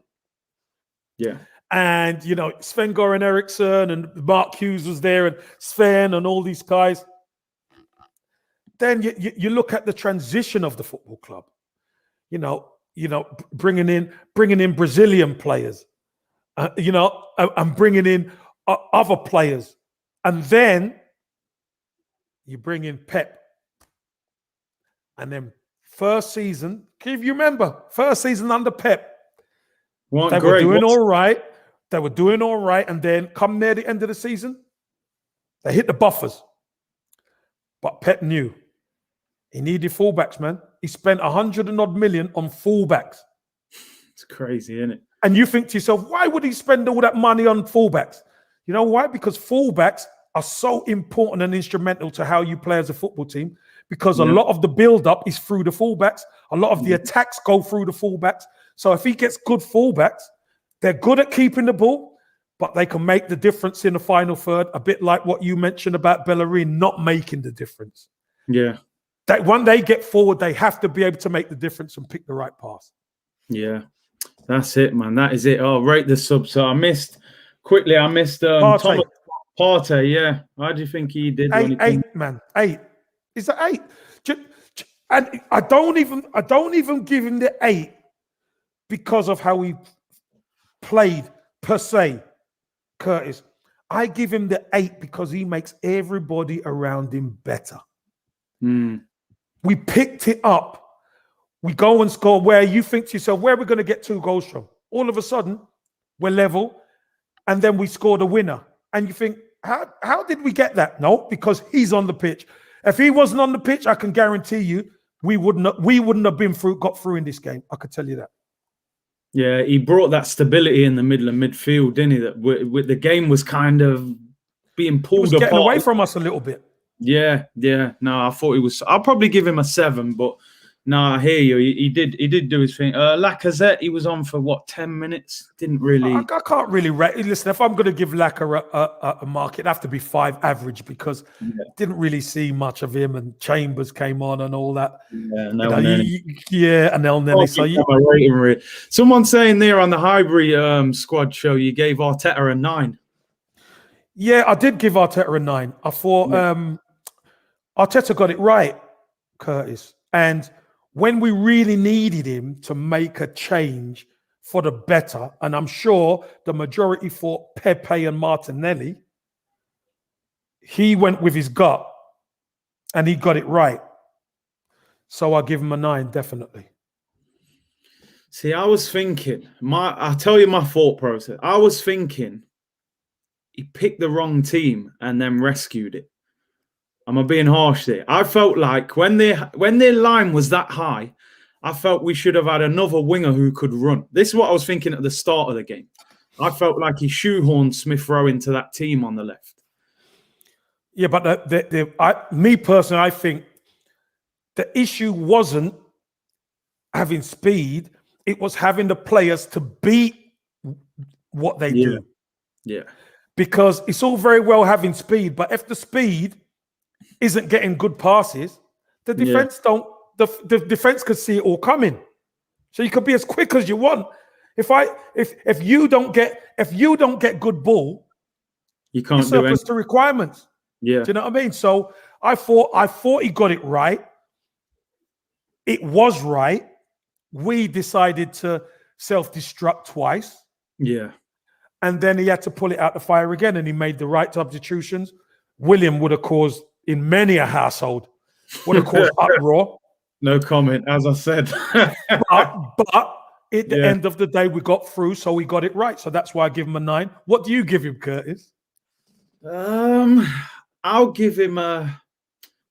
Yeah. And, Sven-Goran Eriksson and Mark Hughes was there and Sven and all these guys. Then you look at the transition of the football club. Bringing in Brazilian players, and bringing in other players. And then you bring in Pep. And then first season, if you remember, first season under Pep, they were doing all right. They were doing all right. And then come near the end of the season, they hit the buffers. But Pep knew he needed fullbacks, man. He spent 100 and odd million on fullbacks. It's crazy, isn't it? And you think to yourself, why would he spend all that money on fullbacks? You know why? Because fullbacks are so important and instrumental to how you play as a football team. Because a lot of the build-up is through the fullbacks. A lot of the attacks go through the fullbacks. So if he gets good fullbacks, they're good at keeping the ball, but they can make the difference in the final third. A bit like what you mentioned about Bellerin not making the difference. Yeah. That when they get forward, they have to be able to make the difference and pick the right pass. Yeah, that's it, man. That is it. Oh, rate the sub. So I missed Partey. Partey, yeah. How do you think he did? Eight, man. 8. Is that 8? And I don't even give him the 8 because of how he played per se, Curtis. I give him the 8 because he makes everybody around him better. We picked it up. We go and score where you think to yourself, where are we going to get 2 goals from? All of a sudden, we're level, and then we score the winner. And you think, how did we get that? No, because he's on the pitch. If he wasn't on the pitch, I can guarantee you we wouldn't have got through in this game. I could tell you that. Yeah, he brought that stability in the middle of midfield, didn't he? That with the game was kind of being pulled apart. Getting away from us a little bit. Yeah. No, I thought he was. I'll probably give him a 7, but no, I hear you. He did do his thing. Lacazette, he was on for what, 10 minutes? Didn't really. I can't really rate. Listen, if I'm going to give Lacazette a mark, it'd have to be 5 average because didn't really see much of him. And Chambers came on and all that. Yeah, and El Neni. So someone saying there on the Highbury squad show, you gave Arteta a 9. Yeah, I did give Arteta a 9. I thought Arteta got it right, Curtis, and when we really needed him to make a change for the better, and I'm sure the majority thought Pepe and Martinelli, he went with his gut and he got it right. So I'll give him a 9, definitely. See, I was thinking, I'll tell you my thought process. I was thinking he picked the wrong team and then rescued it. Am I being harsh there? I felt like when their line was that high, I felt we should have had another winger who could run. This is what I was thinking at the start of the game. I felt like he shoehorned Smith Rowe into that team on the left. Yeah, but me personally, I think the issue wasn't having speed. It was having the players to beat what they do. Yeah. Because it's all very well having speed, but if the speed isn't getting good passes, the defense the defense could see it all coming. So you could be as quick as you want. If you don't get good ball, you can't do surplus to requirements. Yeah. Do you know what I mean? So I thought he got it right. It was right. We decided to self-destruct twice. Yeah. And then he had to pull it out the fire again, and he made the right substitutions. Willian would have caused, in many a household, would have caused uproar. No comment, as I said. but at the end of the day, we got through, so we got it right. So that's why I give him a 9. What do you give him, Curtis? I'll give him a...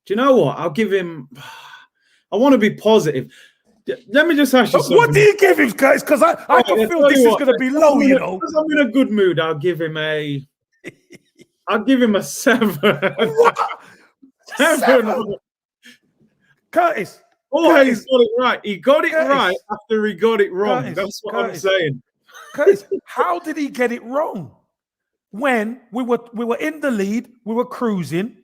Do you know what? I'll give him... I want to be positive. Let me just ask you something. What do you give him, Curtis? Because I can feel this is going to be low, you know. Because I'm in a good mood, I'll give him a 7. What? 7? Curtis. Oh, he's got it right. He got it right after he got it wrong. That's what I'm saying. Curtis, how did he get it wrong? When we were in the lead, we were cruising.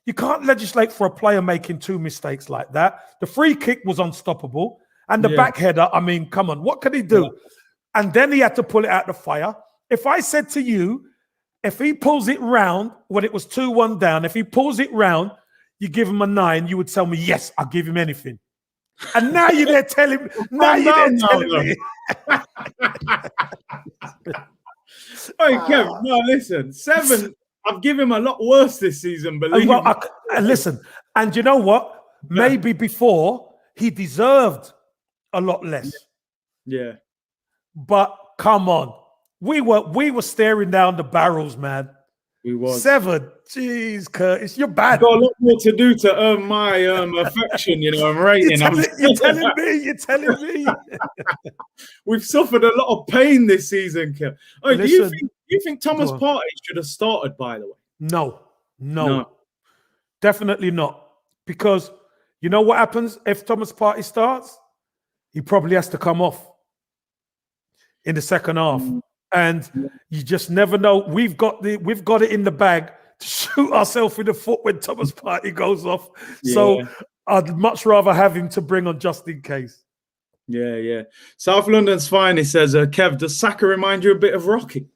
You can't legislate for a player making 2 mistakes like that. The free kick was unstoppable. And the back header, I mean, come on, what could he do? And then he had to pull it out the fire. If I said to you, if he pulls it round when it was 2-1 down, if he pulls it round, you give him a 9, you would tell me, yes, I'll give him anything. And now you're there telling me. Me. Hey, Kev, no, listen, 7. I've given him a lot worse this season, believe me. Listen, and you know what? Maybe before he deserved a lot less. Yeah. But come on. We were staring down the barrels, man. We was. 7. Jeez, Curtis, you're bad. I've got a lot more to do to earn my affection, you know, and rating. You're telling me. We've suffered a lot of pain this season, Kev. Oh, do you think Thomas Partey should have started, by the way? No. Definitely not. Because you know what happens if Thomas Partey starts? He probably has to come off in the second half. And you just never know. We've got it in the bag to shoot ourselves in the foot when Thomas Partey goes off. Yeah. So I'd much rather have him to bring on just in case. Yeah. South London's fine. He says, Kev, does Saka remind you a bit of Rocky?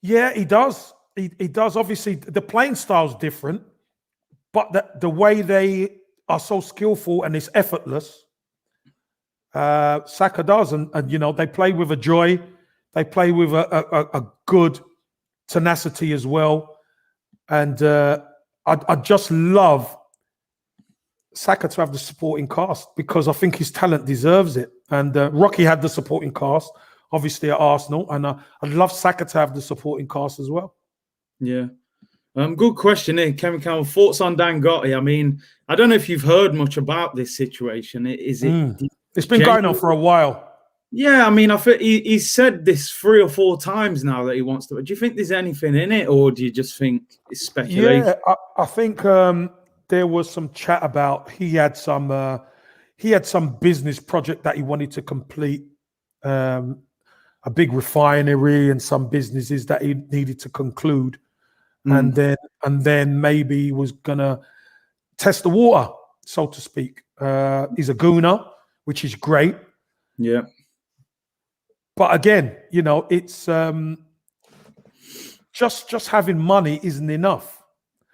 Yeah, he does. He does. Obviously, the playing style's different, but the way they are so skillful and it's effortless. Saka does, and they play with a joy. They play with a good tenacity as well. And I just love Saka to have the supporting cast because I think his talent deserves it. And Rocky had the supporting cast, obviously, at Arsenal. And I'd love Saka to have the supporting cast as well. Yeah. Good question here, Kevin Campbell. Thoughts on Dangote? I mean, I don't know if you've heard much about this situation. Is it? It's been going on for a while. Yeah, I mean, I think he's said this 3 or 4 times now that he wants to. Do you think there's anything in it, or do you just think it's speculation? Yeah, I think there was some chat about he had some business project that he wanted to complete, a big refinery and some businesses that he needed to conclude, and then maybe he was gonna test the water, so to speak. He's a gooner, which is great. Yeah. But again, it's just having money isn't enough.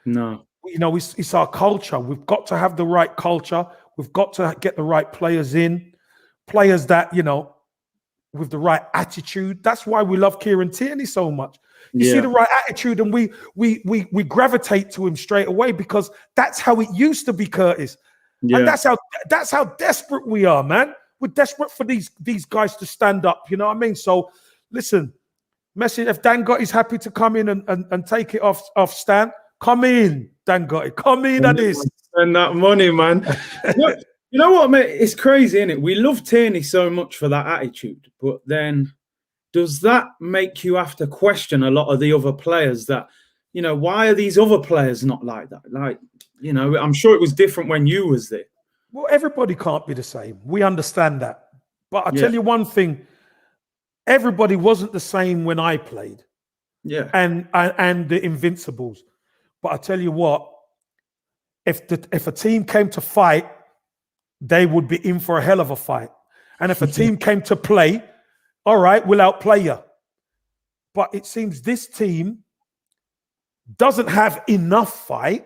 No. It's our culture. We've got to have the right culture. We've got to get the right players in, players that, with the right attitude. That's why we love Kieran Tierney so much. You see the right attitude, and we gravitate to him straight away because that's how it used to be, Curtis. Yeah. And that's how desperate we are, man. We're desperate for these guys to stand up. You know what I mean? So, listen, Messi, if Dangote's happy to come in and take it off Stan, come in, Dangote. Come in at this. Spend that money, man. You know what, mate? It's crazy, isn't it? We love Tierney so much for that attitude, but then does that make you have to question a lot of the other players that, why are these other players not like that? Like, I'm sure it was different when you was there. Well, everybody can't be the same. We understand that. But I'll tell you one thing. Everybody wasn't the same when I played. Yeah. And the Invincibles. But I tell you what, if a team came to fight, they would be in for a hell of a fight. And if a team came to play, all right, we'll outplay you. But it seems this team doesn't have enough fight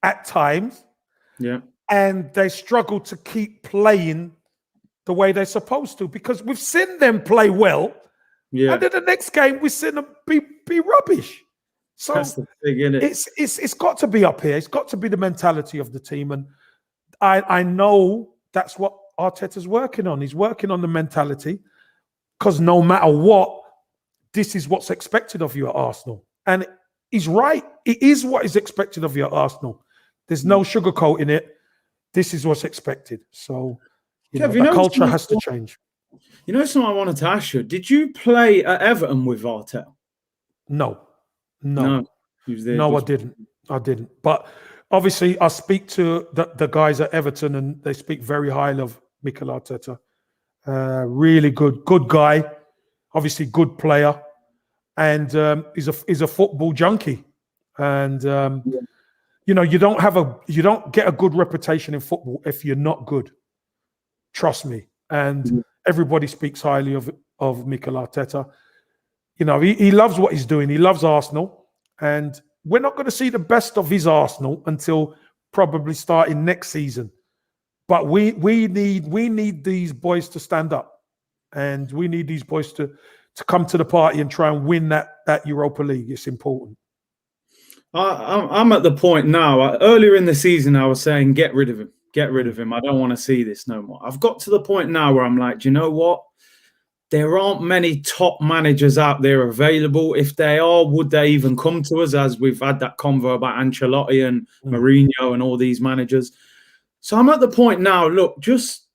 at times. Yeah. And they struggle to keep playing the way they're supposed to because we've seen them play well. Yeah. And then the next game, we've seen them be rubbish. So that's the thing, isn't it? It's got to be up here. It's got to be the mentality of the team. And I know that's what Arteta's working on. He's working on the mentality because no matter what, this is what's expected of you at Arsenal. And he's right. It is what is expected of you at Arsenal. There's no sugarcoating it. This is what's expected. So, the culture has to change. Something I wanted to ask you. Did you play at Everton with Arteta? No. He was there. No, I didn't. But obviously, I speak to the guys at Everton, and they speak very highly of Mikel Arteta. Really good guy. Obviously, good player, and he's a football junkie. And you don't get a good reputation in football if you're not good. Trust me. And everybody speaks highly of Mikel Arteta. He loves what he's doing. He loves Arsenal. And we're not going to see the best of his Arsenal until probably starting next season. But we need these boys to stand up. And we need these boys to come to the party and try and win that Europa League. It's important. I'm at the point now. Earlier in the season, I was saying, get rid of him. Get rid of him. I don't want to see this no more. I've got to the point now where I'm like, do you know what? There aren't many top managers out there available. If they are, would they even come to us? As we've had that convo about Ancelotti and Mourinho and all these managers. So I'm at the point now, look, just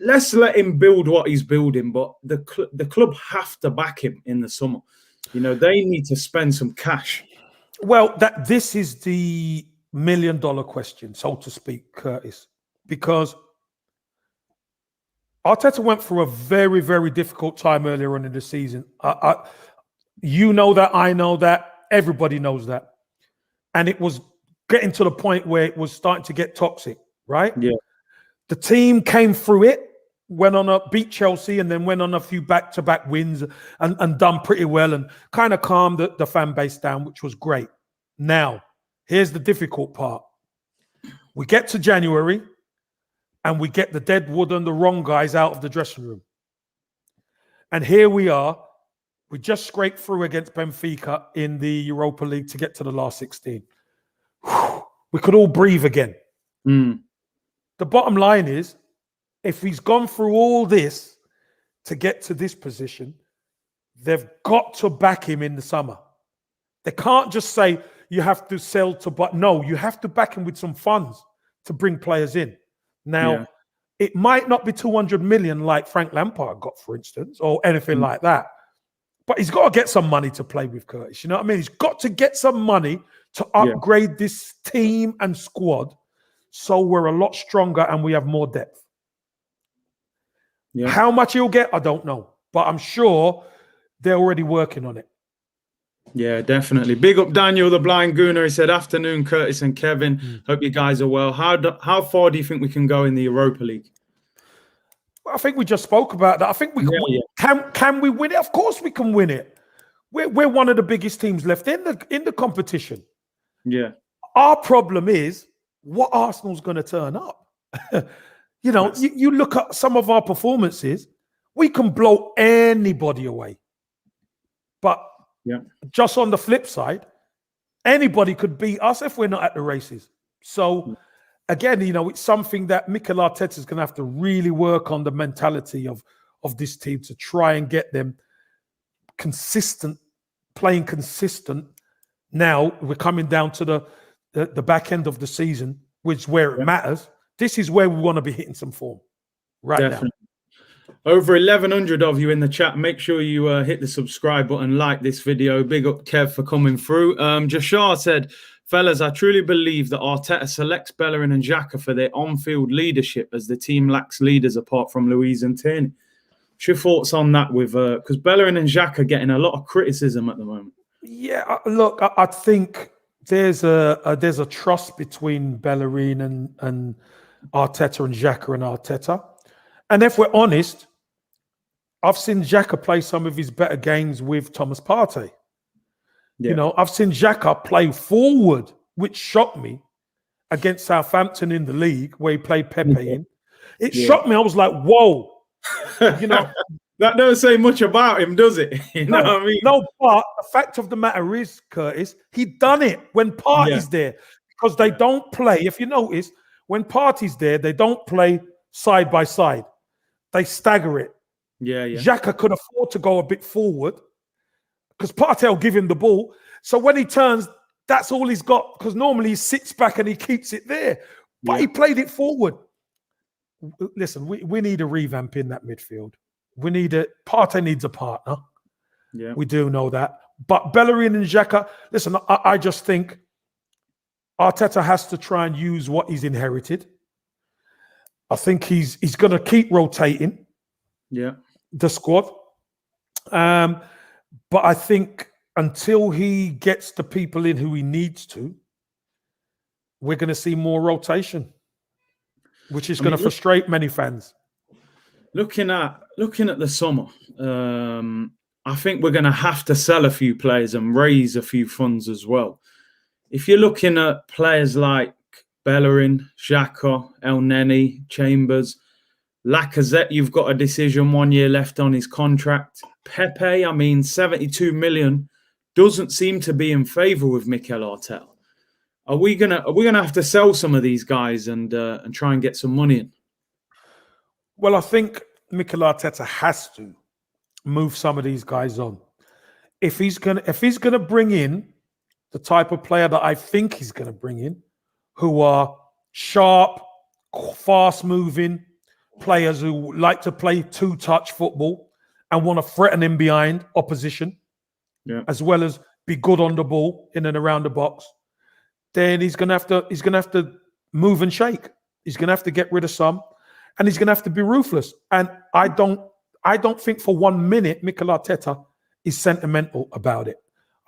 let's let him build what he's building. But the club have to back him in the summer. They need to spend some cash. Well, this is the $1 million question, so to speak, Curtis, because Arteta went through a very, very difficult time earlier on in the season. You know that, I know that, everybody knows that. And it was getting to the point where it was starting to get toxic, right? Yeah. The team came through it, beat Chelsea, and then went on a few back-to-back wins and done pretty well and kind of calmed the fan base down, which was great. Now, here's the difficult part. We get to January, and we get the dead wood and the wrong guys out of the dressing room. And here we are. We just scraped through against Benfica in the Europa League to get to the last 16. We could all breathe again. The bottom line is, if he's gone through all this to get to this position, they've got to back him in the summer. They can't just say you have to sell to, but no, you have to back him with some funds to bring players in. Now, it might not be 200 million like Frank Lampard got, for instance, or anything like that. But he's got to get some money to play with, Curtis. You know what I mean? He's got to get some money to upgrade this team and squad so we're a lot stronger and we have more depth. How much he'll get, I don't know. But I'm sure they're already working on it. Yeah, definitely. Big up Daniel, the blind gooner. He said, afternoon, Curtis and Kevin. Hope you guys are well. How far do you think we can go in the Europa League? Well, I think we just spoke about that. I think we can we win it? Of course we can win it. We're one of the biggest teams left in the competition. Yeah. Our problem is what Arsenal's going to turn up. You know, you look at some of our performances, we can blow anybody away. But just on the flip side, anybody could beat us if we're not at the races. So, again, you know, it's something that Mikel Arteta is going to have to really work on, the mentality of this team to try and get them consistent, playing consistent. Now we're coming down to the back end of the season, which is where it matters. This is where we want to be hitting some form now. Over 1,100 of you in the chat. Make sure you hit the subscribe button, like this video. Big up Kev for coming through. Jashar said, fellas, I truly believe that Arteta selects Bellerin and Xhaka for their on-field leadership, as the team lacks leaders apart from Luiz and Tierney. What's your thoughts on that? With because Bellerin and Xhaka are getting a lot of criticism at the moment. Yeah, look, I think there's a trust between Bellerin and Arteta and Xhaka and Arteta. And if we're honest, I've seen Xhaka play some of his better games with Thomas Partey. Yeah. You know, I've seen Xhaka play forward, which shocked me, against Southampton in the league, where he played Pepe in. It shocked me. I was like, whoa. You know, that doesn't say much about him, does it? You know what I mean? No, but the fact of the matter is, Curtis, he done it when Partey's there, because they don't play. If you notice, when Partey's there, they don't play side by side. They stagger it. Xhaka could afford to go a bit forward because Partey will give him the ball. So when he turns, that's all he's got, because normally he sits back and he keeps it there. But he played it forward. Listen, we need a revamp in that midfield. Partey needs a partner. Yeah, we do know that. But Bellerin and Xhaka, listen, I just think Arteta has to try and use what he's inherited. I think he's going to keep rotating the squad. But I think until he gets the people in who he needs to, we're going to see more rotation, which is going to frustrate many fans. Looking at the summer, I think we're going to have to sell a few players and raise a few funds as well. If you're looking at players like Bellerin, Xhaka, El Neni, Chambers, Lacazette, you've got a decision, 1 year left on his contract. Pepe, I mean, 72 million doesn't seem to be in favour with Mikel Arteta. Are we gonna have to sell some of these guys and try and get some money in? Well, I think Mikel Arteta has to move some of these guys on. If he's gonna bring in the type of player that I think he's gonna bring in, who are sharp, fast-moving players who like to play two-touch football and want to threaten in behind opposition, as well as be good on the ball in and around the box, then he's gonna have to move and shake. He's gonna have to get rid of some, and he's gonna have to be ruthless. And I don't think for 1 minute Mikel Arteta is sentimental about it.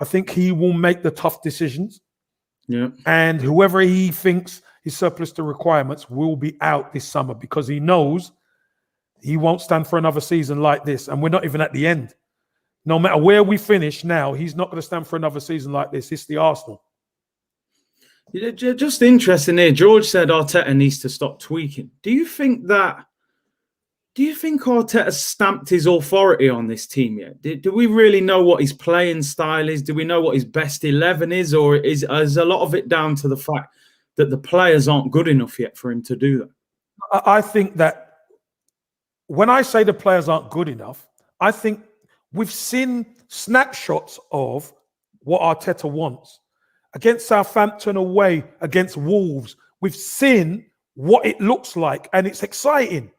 I think he will make the tough decisions. Yeah. And whoever he thinks is surplus to requirements will be out this summer, because he knows he won't stand for another season like this. And we're not even at the end. No matter where we finish now, he's not going to stand for another season like this. It's the Arsenal. Just interesting here. George said Arteta needs to stop tweaking. Do you think Arteta stamped his authority on this team yet? Do we really know what his playing style is? Do we know what his best 11 is? Or is a lot of it down to the fact that the players aren't good enough yet for him to do that? I think that when I say the players aren't good enough, I think we've seen snapshots of what Arteta wants. Against Southampton away, against Wolves, we've seen what it looks like, and it's exciting.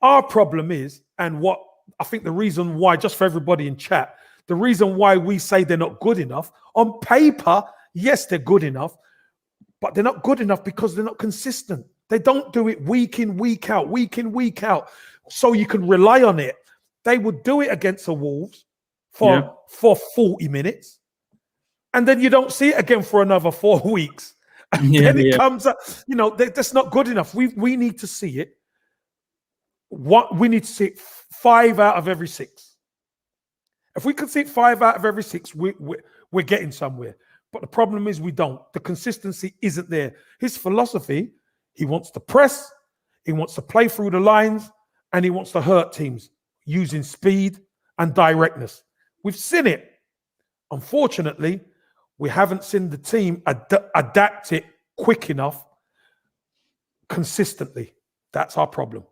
Our problem is, and what I think the reason why, just for everybody in chat, the reason why we say they're not good enough, on paper, yes, they're good enough, but they're not good enough because they're not consistent. They don't do it week in, week out, so you can rely on it. They would do it against the Wolves for 40 minutes. And then you don't see it again for another 4 weeks. And then it comes up, that's not good enough. We need to see it. We need to see it 5 out of every 6. If we can see it 5 out of every 6, we're getting somewhere. But the problem is we don't. The consistency isn't there. His philosophy, he wants to press, he wants to play through the lines, and he wants to hurt teams using speed and directness. We've seen it. Unfortunately, we haven't seen the team adapt it quick enough consistently. That's our problem.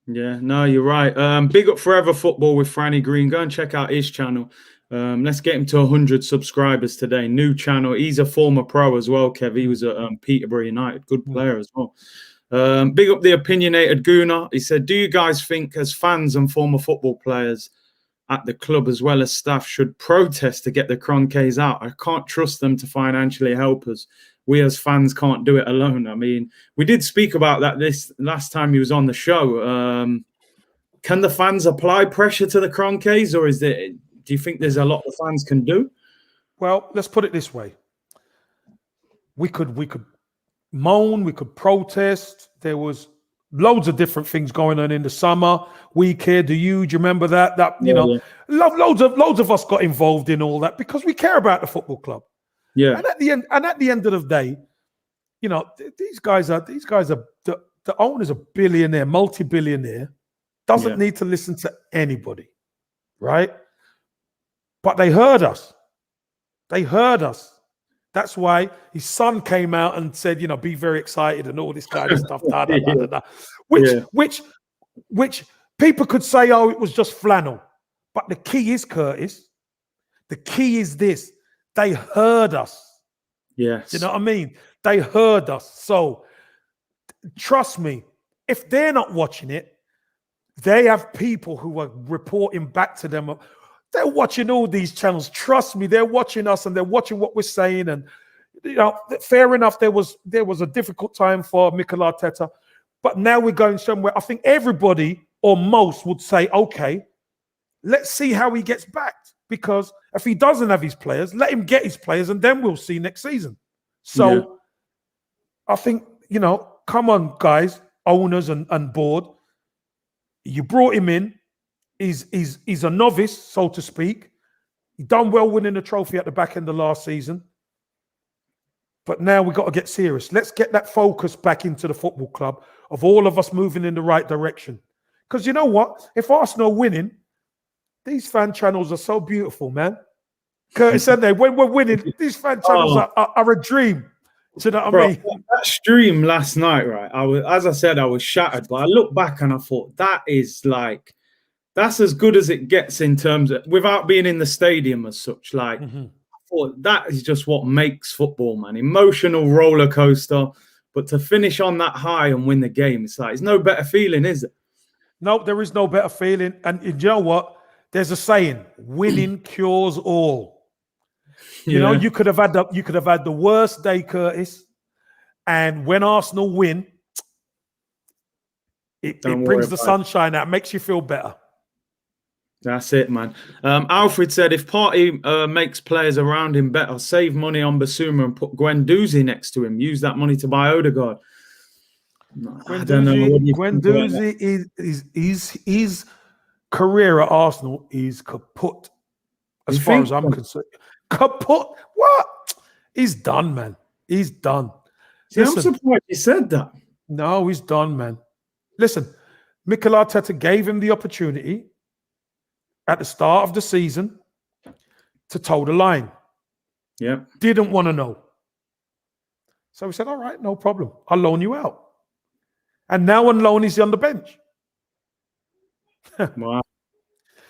Yeah, no, you're right. Big up Forever Football with Franny Green. Go and check out his channel. Let's get him to 100 subscribers today. New channel. He's a former pro as well, Kev. He was at Peterborough United. Good player as well. Big up the opinionated Gooner. He said, do you guys think as fans and former football players at the club as well as staff should protest to get the Kroenkes out? I can't trust them to financially help us. We as fans can't do it alone. I mean, we did speak about that this last time he was on the show. Can the fans apply pressure to the Kroenkes, or do you think there's a lot the fans can do? Well, let's put it this way. We could moan, we could protest. There was loads of different things going on in the summer. We care. Do you remember that? Loads of us got involved in all that because we care about the football club. Yeah. And at the end of the day, these guys are the owner's a billionaire, multi-billionaire, doesn't need to listen to anybody, right? But they heard us. That's why his son came out and said, be very excited and all this kind of stuff. Which people could say, oh, it was just flannel. But the key is, Curtis, the key is this. They heard us. Yes. You know what I mean? They heard us. So trust me, if they're not watching it, they have people who are reporting back to them. They're watching all these channels. Trust me, they're watching us and they're watching what we're saying. And fair enough, there was a difficult time for Mikel Arteta, but now we're going somewhere. I think everybody or most would say, okay, let's see how he gets backed. Because if he doesn't have his players, let him get his players, and then we'll see next season. So I think, come on, guys, owners and board. You brought him in. He's a novice, so to speak. He done well winning the trophy at the back end of last season. But now we've got to get serious. Let's get that focus back into the football club of all of us moving in the right direction. Because you know what? If Arsenal are winning, these fan channels are so beautiful, man. Curtis said they when we're winning, these fan channels are a dream. Do you know what I mean? That stream last night, right? I was shattered, but I look back and I thought that's as good as it gets in terms of without being in the stadium as such. I thought that is just what makes football, man. Emotional roller coaster, but to finish on that high and win the game, it's no better feeling, is it? No, there is no better feeling. And you know what? There's a saying: winning cures all. You could have had the worst day, Curtis, and when Arsenal win, it brings the sunshine out, makes you feel better. That's it, man. Alfred said if Partey makes players around him better, save money on Basuma and put Guendouzi next to him. Use that money to buy Ødegaard. Guendouzi is career at Arsenal is kaput. As far as I'm concerned, kaput. What? He's done, man. He's done. See, I'm surprised you said that. No, he's done, man. Listen, Mikel Arteta gave him the opportunity at the start of the season to toe the line. Yeah. Didn't want to know. So he said, all right, no problem. I'll loan you out. And now on loan, he's on the bench. Wow.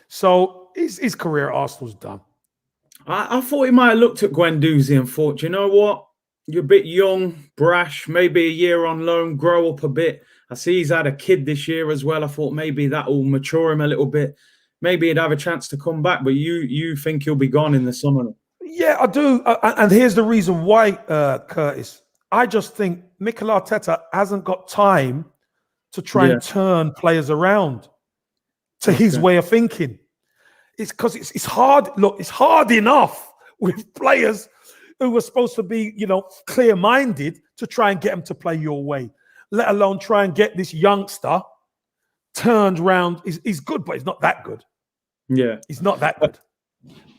So his career at Arsenal's done. I thought he might have looked at Guendouzi and thought, you know what? You're a bit young, brash, maybe a year on loan, grow up a bit. I see he's had a kid this year as well. I thought maybe that will mature him a little bit. Maybe he'd have a chance to come back, but you think he'll be gone in the summer? Yeah, I do. And here's the reason why, Curtis. I just think Mikel Arteta hasn't got time to try and turn players around to his way of thinking. It's because it's hard. Look, it's hard enough with players who are supposed to be, clear-minded to try and get them to play your way, let alone try and get this youngster turned round. He's good, but he's not that good. Yeah. He's not that good.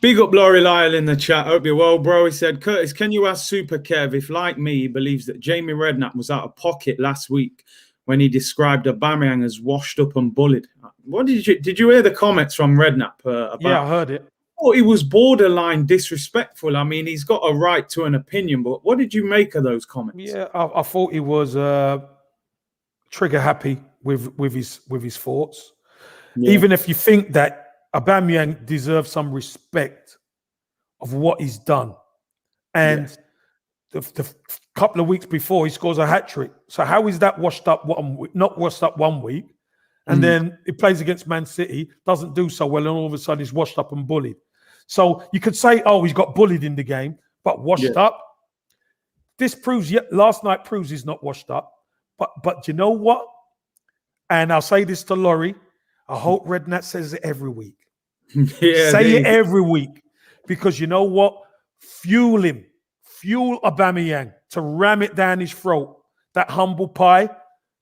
Big up Laurie Lyle in the chat. Hope you're well, bro. He said, Curtis, can you ask Super Kev if, like me, he believes that Jamie Redknapp was out of pocket last week when he described Aubameyang as washed up and bullied? What did you hear the comments from Redknapp about? Yeah, I heard it. Oh, he was borderline disrespectful. I mean, he's got a right to an opinion, but what did you make of those comments? Yeah, I thought he was trigger happy with his thoughts. Yeah. Even if you think that Aubameyang deserves some respect of what he's done, and the couple of weeks before he scores a hat-trick. So how is that not washed up 1 week, and then he plays against Man City, doesn't do so well, and all of a sudden he's washed up and bullied. So you could say, oh, he's got bullied in the game, but washed up. This proves, last night proves he's not washed up. But you know what? And I'll say this to Laurie. I hope Redknapp says it every week. Say it every week. Because you know what? Fuel him. Fuel Aubameyang to ram it down his throat. That humble pie.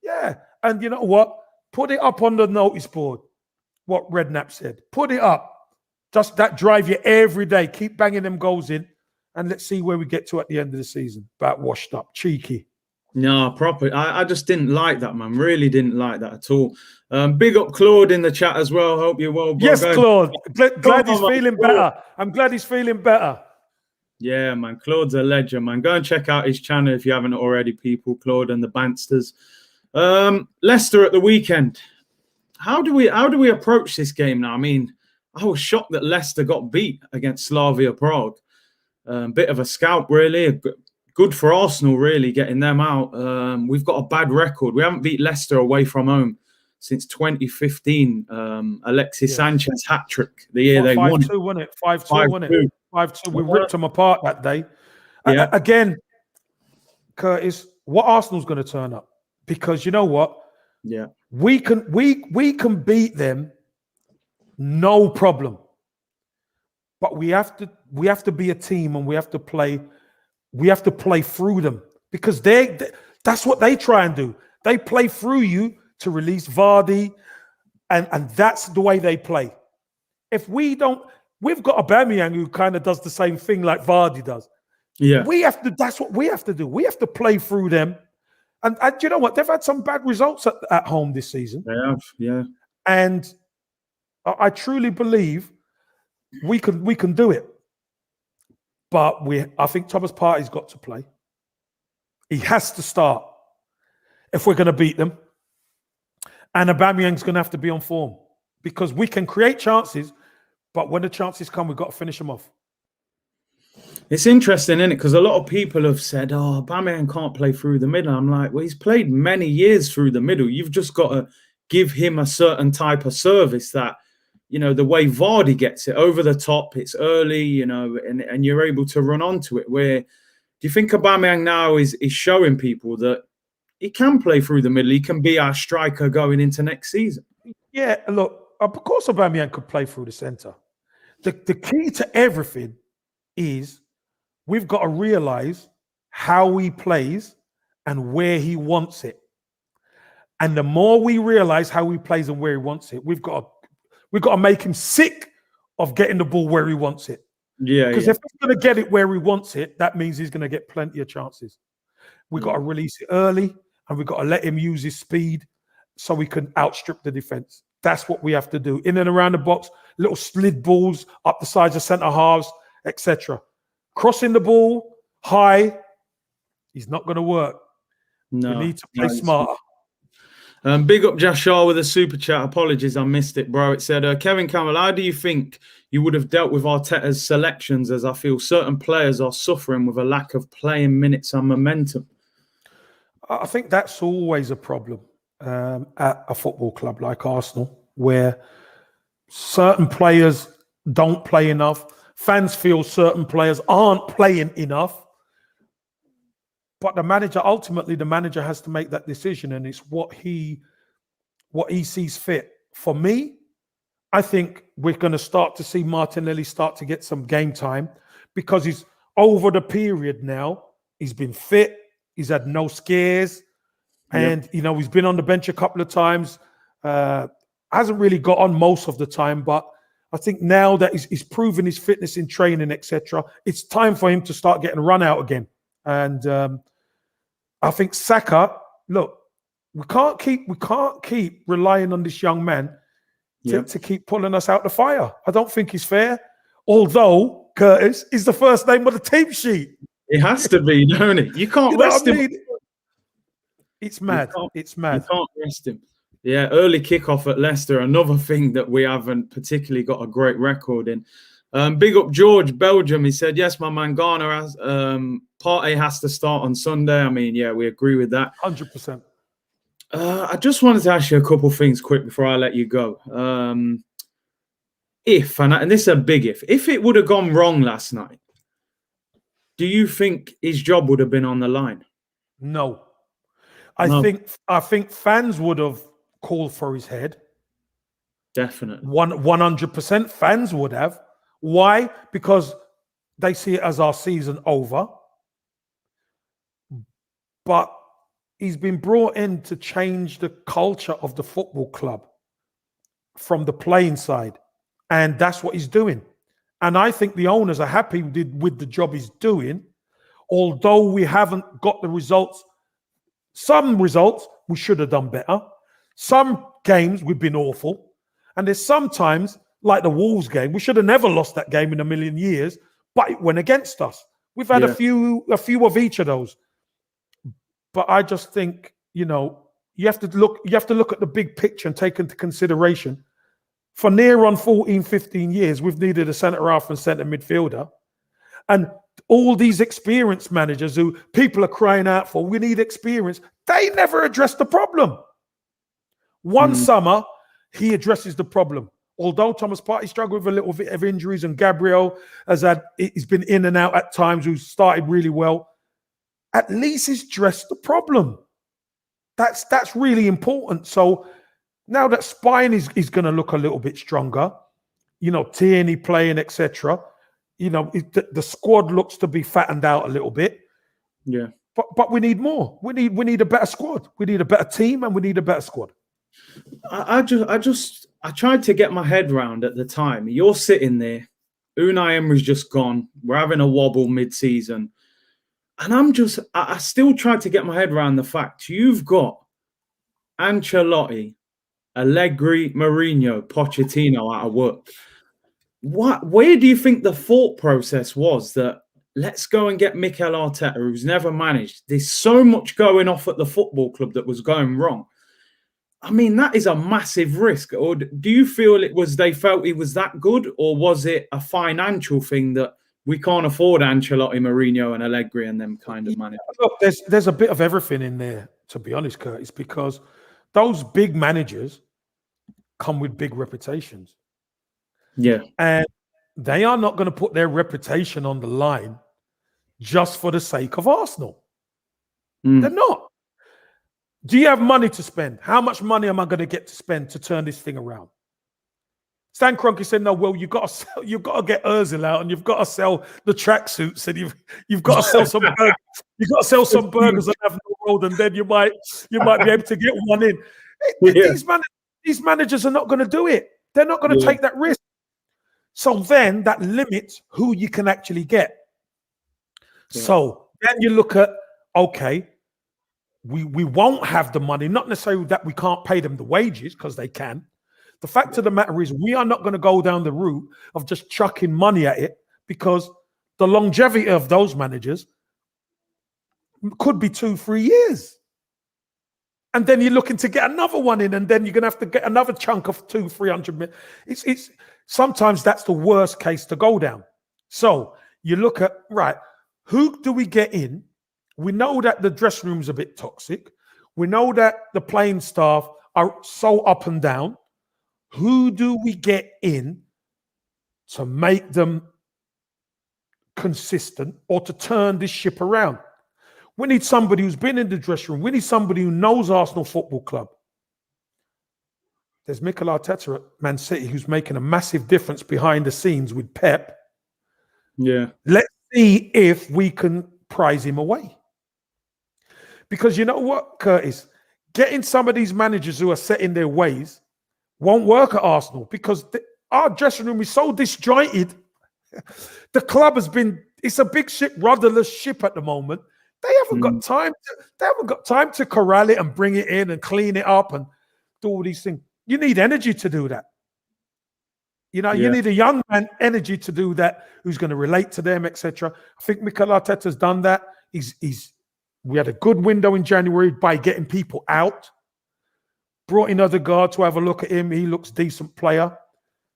Yeah. And you know what? Put it up on the notice board. What Redknapp said. Put it up. Just that drive you every day. Keep banging them goals in. And let's see where we get to at the end of the season. About washed up. Cheeky. No, proper. I just didn't like that, man. Really didn't like that at all. Big up Claude in the chat as well. Hope you're well, bro. Yes, Claude. Glad he's feeling better. I'm glad he's feeling better. Yeah, man. Claude's a legend, man. Go and check out his channel if you haven't already, people. Claude and the Bansters. Leicester at the weekend. How do we approach this game now? I mean, I was shocked that Leicester got beat against Slavia Prague. Bit of a scalp, really. Good for Arsenal, really, getting them out. We've got a bad record. We haven't beat Leicester away from home since 2015. Alexis Sanchez hat-trick, the year they won. 5-2, wasn't it? 5-2, wasn't it? 5-2. We ripped them apart that day. Yeah. Again, Curtis, what Arsenal's going to turn up? Because you know what? Yeah. We can beat them, no problem. But we have to be a team, and we have to play through them, because that's what they try and do. They play through you to release Vardy, and that's the way they play. If we don't, we've got Aubameyang who kind of does the same thing like Vardy does. Yeah. That's what we have to do. We have to play through them. And you know what? They've had some bad results at home this season. They have, yeah. And I truly believe we can do it. But I think Thomas Partey's got to play. He has to start if we're going to beat them. And Aubameyang's going to have to be on form, because we can create chances, but when the chances come, we've got to finish them off. It's interesting, isn't it? Because a lot of people have said, oh, Aubameyang can't play through the middle. I'm like, well, he's played many years through the middle. You've just got to give him a certain type of service that, the way Vardy gets it over the top, it's early, and you're able to run onto it. Where do you think Aubameyang now is showing people that he can play through the middle? He can be our striker going into next season. Yeah, look, of course Aubameyang could play through the centre. The key to everything is we've got to realise how he plays and where he wants it. And the more we realise how he plays and where he wants it, we've got to make him sick of getting the ball where he wants it. Yeah, Because if he's going to get it where he wants it, that means he's going to get plenty of chances. We've got to release it early, and we've got to let him use his speed so we can outstrip the defense. That's what we have to do. In and around the box, little slid balls up the sides of centre halves, etc. Crossing the ball high, he's not going to work. No, we need to play smarter. Big up Jashar with a super chat. Apologies, I missed it, bro. It said, Kevin Campbell, how do you think you would have dealt with Arteta's selections, as I feel certain players are suffering with a lack of playing minutes and momentum? I think that's always a problem at a football club like Arsenal, where certain players don't play enough. Fans feel certain players aren't playing enough. But ultimately, the manager has to make that decision, and it's what he sees fit. For me, I think we're going to start to see Martinelli start to get some game time, because he's over the period now. He's been fit. He's had no scares. And, he's been on the bench a couple of times. Hasn't really got on most of the time. But I think now that he's proven his fitness in training, etc., it's time for him to start getting run out again. And I think Saka, look, we can't keep relying on this young man to keep pulling us out the fire. I don't think it's fair. Although Curtis is the first name on the team sheet. It has to be, don't it? You can't rest him. It's mad. It's mad. You can't rest him. Yeah, early kickoff at Leicester, another thing that we haven't particularly got a great record in. Big up George, Belgium. He said, yes, my man, Ghana has Partey has to start on Sunday. I mean, yeah, we agree with that. 100%. I just wanted to ask you a couple of things quick before I let you go. And this is a big if it would have gone wrong last night, do you think his job would have been on the line? No. I think fans would have called for his head. Definitely. 100% fans would have. Why? Because they see it as our season over. But he's been brought in to change the culture of the football club from the playing side. And that's what he's doing. And I think the owners are happy with the job he's doing, although we haven't got the results. Some results we should have done better. Some games we've been awful. And there's sometimes, like the Wolves game, we should have never lost that game in a million years, but it went against us. We've had a few of each of those. But I just think, you have to look at the big picture and take into consideration. For near on 14, 15 years, we've needed a centre half and centre midfielder. And all these experienced managers who people are crying out for, we need experience, they never address the problem. One summer, he addresses the problem. Although Thomas Partey struggled with a little bit of injuries, and Gabriel he's been in and out at times, who's started really well, at least he's addressed the problem. That's really important. So now that spine is going to look a little bit stronger, Tierney playing, etc. The squad looks to be fattened out a little bit. Yeah. But we need more. We need a better squad. We need a better team, and we need a better squad. I tried to get my head round at the time. You're sitting there, Unai Emery's just gone. We're having a wobble mid-season. And I still tried to get my head around the fact you've got Ancelotti, Allegri, Mourinho, Pochettino out of work. Where do you think the thought process was that let's go and get Mikel Arteta, who's never managed? There's so much going off at the football club that was going wrong. I mean, that is a massive risk. Or do you feel they felt he was that good, or was it a financial thing that we can't afford Ancelotti, Mourinho, and Allegri and them kind of managers? Look, there's a bit of everything in there, to be honest, Curtis, because those big managers come with big reputations. Yeah. And they are not going to put their reputation on the line just for the sake of Arsenal. They're not. Do you have money to spend? How much money am I going to get to spend to turn this thing around? Stan Kroenke said, no, well, you've got to get Ozil out, and you've got to sell the tracksuits, and you've got to sell some burgers. You've got to sell some burgers on Avenue Road, and then you might be able to get one in. These managers are not going to do it. They're not going to take that risk. So then that limits who you can actually get. Yeah. So then you look at, okay, we won't have the money, not necessarily that we can't pay them the wages, because they can. The fact of the matter is we are not going to go down the route of just chucking money at it, because the longevity of those managers could be 2-3 years. And then you're looking to get another one in, and then you're going to have to get another chunk of 200-300 million. It's sometimes that's the worst case to go down. So you look at, right, who do we get in? We know that the dressing room's a bit toxic. We know that the playing staff are so up and down. Who do we get in to make them consistent or to turn this ship around? We need somebody who's been in the dressing room. We need somebody who knows Arsenal Football Club. There's Mikel Arteta at Man City who's making a massive difference behind the scenes with Pep. Yeah. Let's see if we can prize him away. Because you know what, Curtis? Getting some of these managers who are set in their ways won't work at Arsenal, because our dressing room is so disjointed. The club has been, it's a big ship, rudderless ship at the moment. They haven't got time. They haven't got time to corral it and bring it in and clean it up and do all these things. You need energy to do that. You know, you need a young man energy to do that, who's going to relate to them, etc. I think Mikel Arteta's done that. We had a good window in January by getting people out. Brought in Ødegaard to have a look at him. He looks decent player.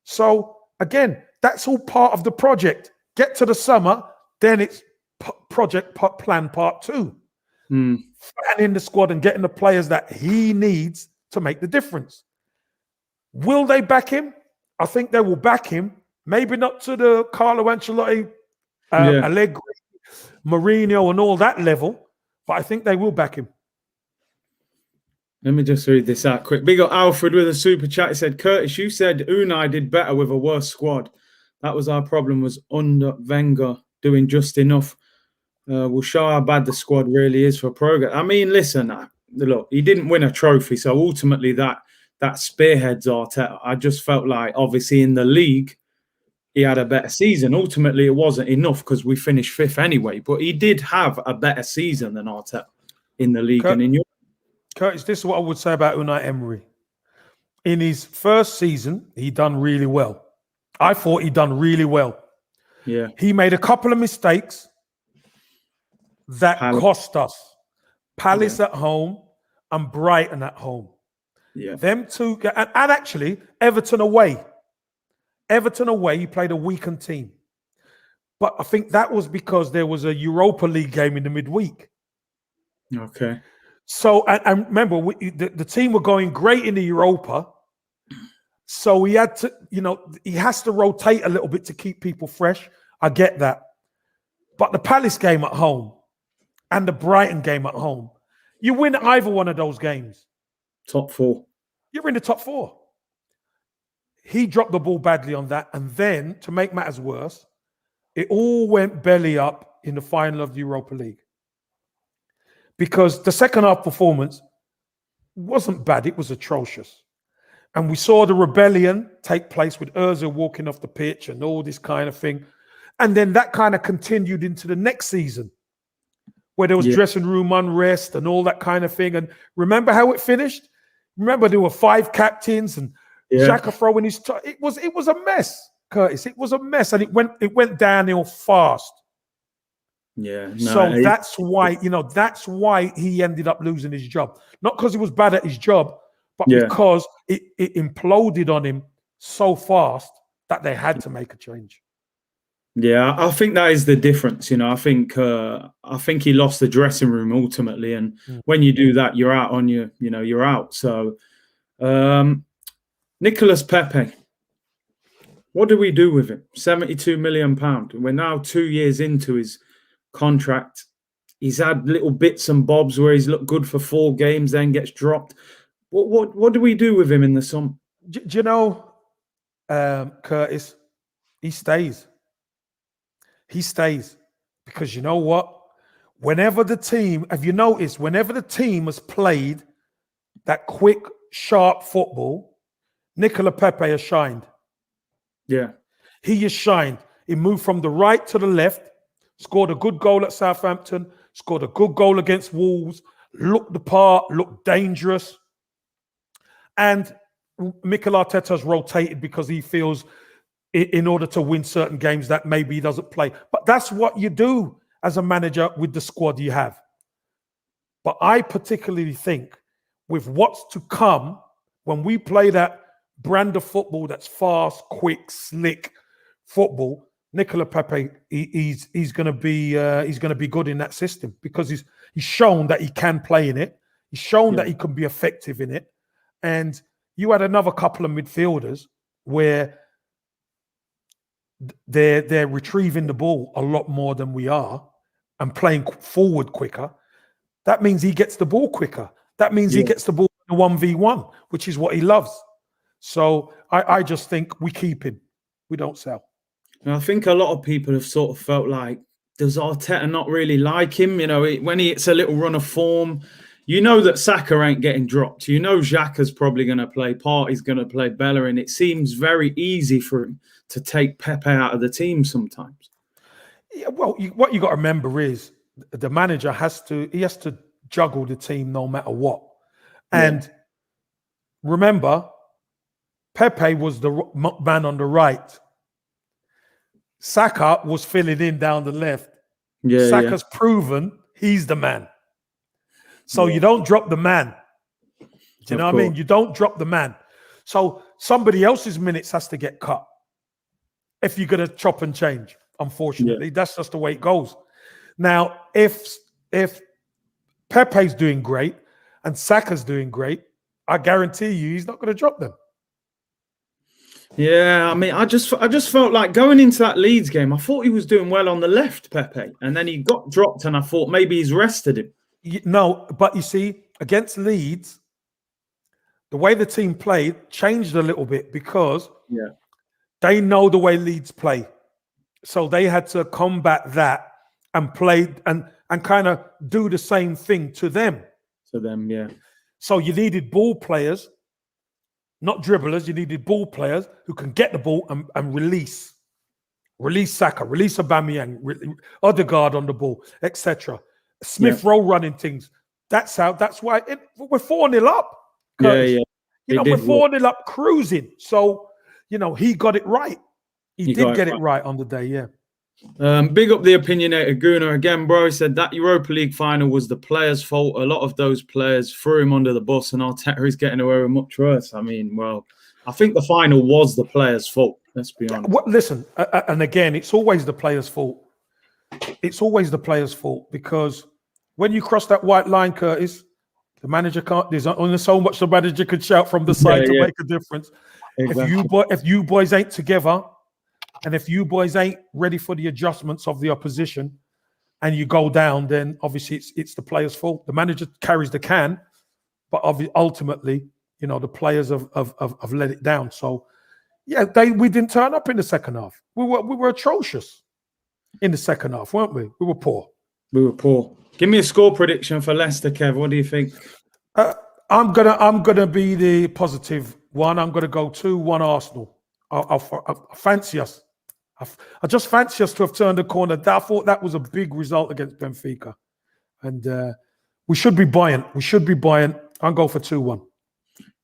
So again, that's all part of the project. Get to the summer, then it's plan part 2. Flattening the squad and getting the players that he needs to make the difference. Will they back him? I think they will back him. Maybe not to the Carlo Ancelotti, Allegri, Mourinho and all that level, but I think they will back him. Let me just read this out quick. Big up Alfred with a super chat. He said, Curtis, you said Unai did better with a worse squad. That was our problem, was under Wenger doing just enough. We'll show how bad the squad really is for progress. I mean, listen, look, he didn't win a trophy, so ultimately that spearheads Arteta. I just felt like, obviously, in the league, he had a better season. Ultimately, it wasn't enough because we finished 5th anyway, but he did have a better season than Arteta in the league and in Europe. Curtis, this is what I would say about Unai Emery. In his first season, he done really well. I thought he done really well. Yeah. He made a couple of mistakes that cost us. Palace at home and Brighton at home. Yeah. Them two, and actually Everton away. Everton away, he played a weakened team. But I think that was because there was a Europa League game in the midweek. Okay. So, and remember, the team were going great in the Europa. So he had to, he has to rotate a little bit to keep people fresh. I get that. But the Palace game at home and the Brighton game at home, you win either one of those games. Top 4. You're in the top 4. He dropped the ball badly on that. And then, to make matters worse, it all went belly up in the final of the Europa League. Because the second half performance wasn't bad, it was atrocious. And we saw the rebellion take place with Ozil walking off the pitch and all this kind of thing. And then that kind of continued into the next season, where there was dressing room unrest and all that kind of thing. And remember how it finished? Remember there were 5 captains and Saka throwing his... It was a mess, Curtis. It was a mess. And it went downhill fast. Yeah. No, so that's why he ended up losing his job. Not because he was bad at his job, but because it imploded on him so fast that they had to make a change. Yeah, I think that is the difference. I think he lost the dressing room ultimately, and when you do that, you're out on you're out. So, Nicolas Pepe, what do we do with him? £72 million. We're now 2 years into his contract. He's had little bits and bobs where he's looked good for 4 games, then gets dropped. What do we do with him in the summer? Do you know, Curtis? He stays. He stays because you know what? Whenever the team, have you noticed? Whenever the team has played that quick, sharp football, Nicolas Pepe has shined. Yeah. He has shined. He moved from the right to the left, scored a good goal at Southampton, scored a good goal against Wolves, looked the part, looked dangerous. And Mikel Arteta's rotated because he feels in order to win certain games that maybe he doesn't play. But that's what you do as a manager with the squad you have. But I particularly think with what's to come, when we play that brand of football that's fast, quick, slick football, Nicola Pepe, he's going to be good in that system because he's shown that he can play in it. He's shown that he can be effective in it. And you had another couple of midfielders where they're retrieving the ball a lot more than we are and playing forward quicker. That means he gets the ball quicker. That means he gets the ball in a 1v1, which is what he loves. So I just think we keep him. We don't sell. And I think a lot of people have sort of felt like, does Arteta not really like him? You know, when he hits a little run of form, you know that Saka ain't getting dropped. You know Xhaka's probably going to play. Partey's going to play Bellerin. It seems very easy for him to take Pepe out of the team sometimes. Yeah, well, what you got to remember is the manager has to juggle the team no matter what. And remember, Pepe was the man on the right. Saka was filling in down the left. Saka's proven he's the man. So you don't drop the man. Do you know what I mean? You don't drop the man. So somebody else's minutes has to get cut if you're going to chop and change. Unfortunately, that's just the way it goes. Now, if Pepe's doing great and Saka's doing great, I guarantee you he's not going to drop them. Yeah, I mean, I just felt like going into that Leeds game, I thought he was doing well on the left, Pepe, and then he got dropped, and I thought maybe he's rested him. No, but you see, against Leeds, the way the team played changed a little bit because they know the way Leeds play. So they had to combat that and play and kind of do the same thing to them. So you needed ball players, not dribblers. You needed ball players who can get the ball and release. Release Saka, release Aubameyang, Ødegaard on the ball, etc. Smith Rowe running things. That's why we're 4-0 up. You know, we're 4-0 up cruising. So, you know, he got it right. He did get it right on the day, Big up the opinionated Gunnar again, bro. He said that Europa League final was the players' fault. A lot of those players threw him under the bus, and Arteta is getting away with much worse. I mean, well, I think the final was the players' fault. Let's be honest. Listen, and again, it's always the players' fault. It's always the players' fault because when you cross that white line, Curtis, the manager can't. There's only so much the manager could shout from the side to make a difference. Exactly. If you boys ain't together. And if you boys ain't ready for the adjustments of the opposition and you go down, then obviously it's the players' fault. The manager carries the can, but ultimately, you know, the players have let it down. So, we didn't turn up in the second half. We were atrocious in the second half, weren't we? We were poor. Give me a score prediction for Leicester, Kev. What do you think? I'm gonna be the positive one. I'm gonna go 2-1 Arsenal. I fancy us. I just fancy us to have turned the corner. I thought that was a big result against Benfica. And we should be buoyant. I'll go for 2-1.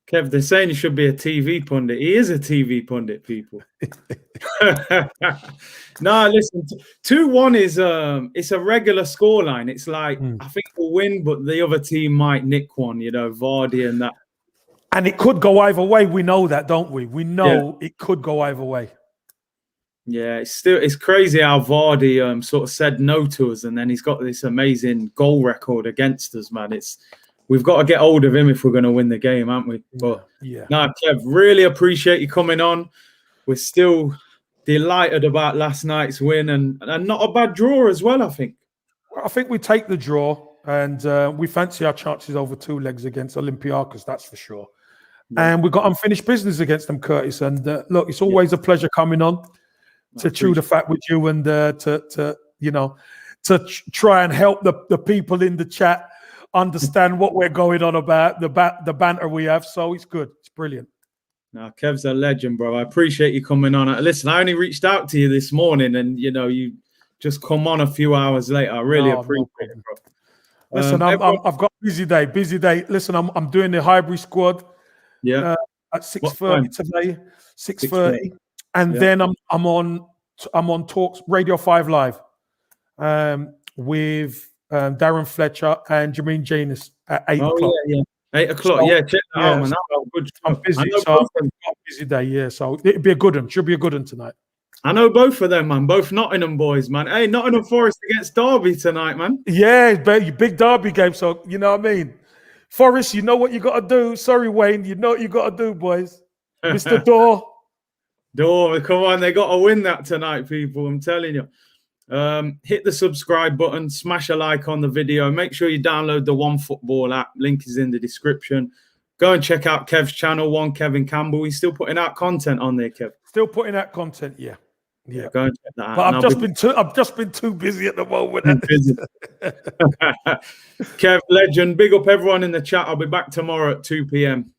Kev, they're saying he should be a TV pundit. He is a TV pundit, people. No, listen, 2-1 is it's a regular scoreline. It's like, I think we'll win, but the other team might nick one, you know, Vardy and that. And it could go either way. We know that, don't we? We know it could go either way. Yeah, it's crazy how Vardy sort of said no to us, and then he's got this amazing goal record against us, man. We've got to get hold of him if we're going to win the game, haven't we? But no, Kev, really appreciate you coming on. We're still delighted about last night's win and not a bad draw as well, I think. Well, I think we take the draw, and we fancy our chances over 2 legs against Olympiacos, that's for sure. And we've got unfinished business against them, Curtis. And look, it's always a pleasure coming on to chew the fat with you and to try and help the people in the chat understand what we're going on about, the banter we have. So it's good. It's brilliant. No, Kev's a legend, bro. I appreciate you coming on. Listen, I only reached out to you this morning, and you just come on a few hours later. I really appreciate it, bro. Listen, I've got a busy day. Listen, I'm doing the Highbury squad. Yeah. At 6:30 today. 6:30, and Yeah. then I'm on Talks Radio 5 Live with Darren Fletcher and Jermaine Janus at 8 o'clock. Yeah. 8 o'clock. So, check that out, man. Good I'm stuff. busy, so I've got a busy day. Yeah, so it'll be a good one. Should be a good one tonight. I know both of them, man. Both Nottingham boys, man. Hey, Nottingham Forest against Derby tonight, man. Yeah, big Derby game. So you know what I mean. Forest, you know what you got to do. Sorry, Wayne, you know what you got to do, boys. Mr. Door, come on, they got to win that tonight, people. I'm telling you. Hit the subscribe button, smash a like on the video. Make sure you download the One Football app. Link is in the description. Go and check out Kev's channel, Kevin Campbell. He's still putting out content on there, Kev. Still putting out content, yeah. Go and check that out. But I've just been too busy at the moment. Kev, legend. Big up everyone in the chat. I'll be back tomorrow at 2 p.m.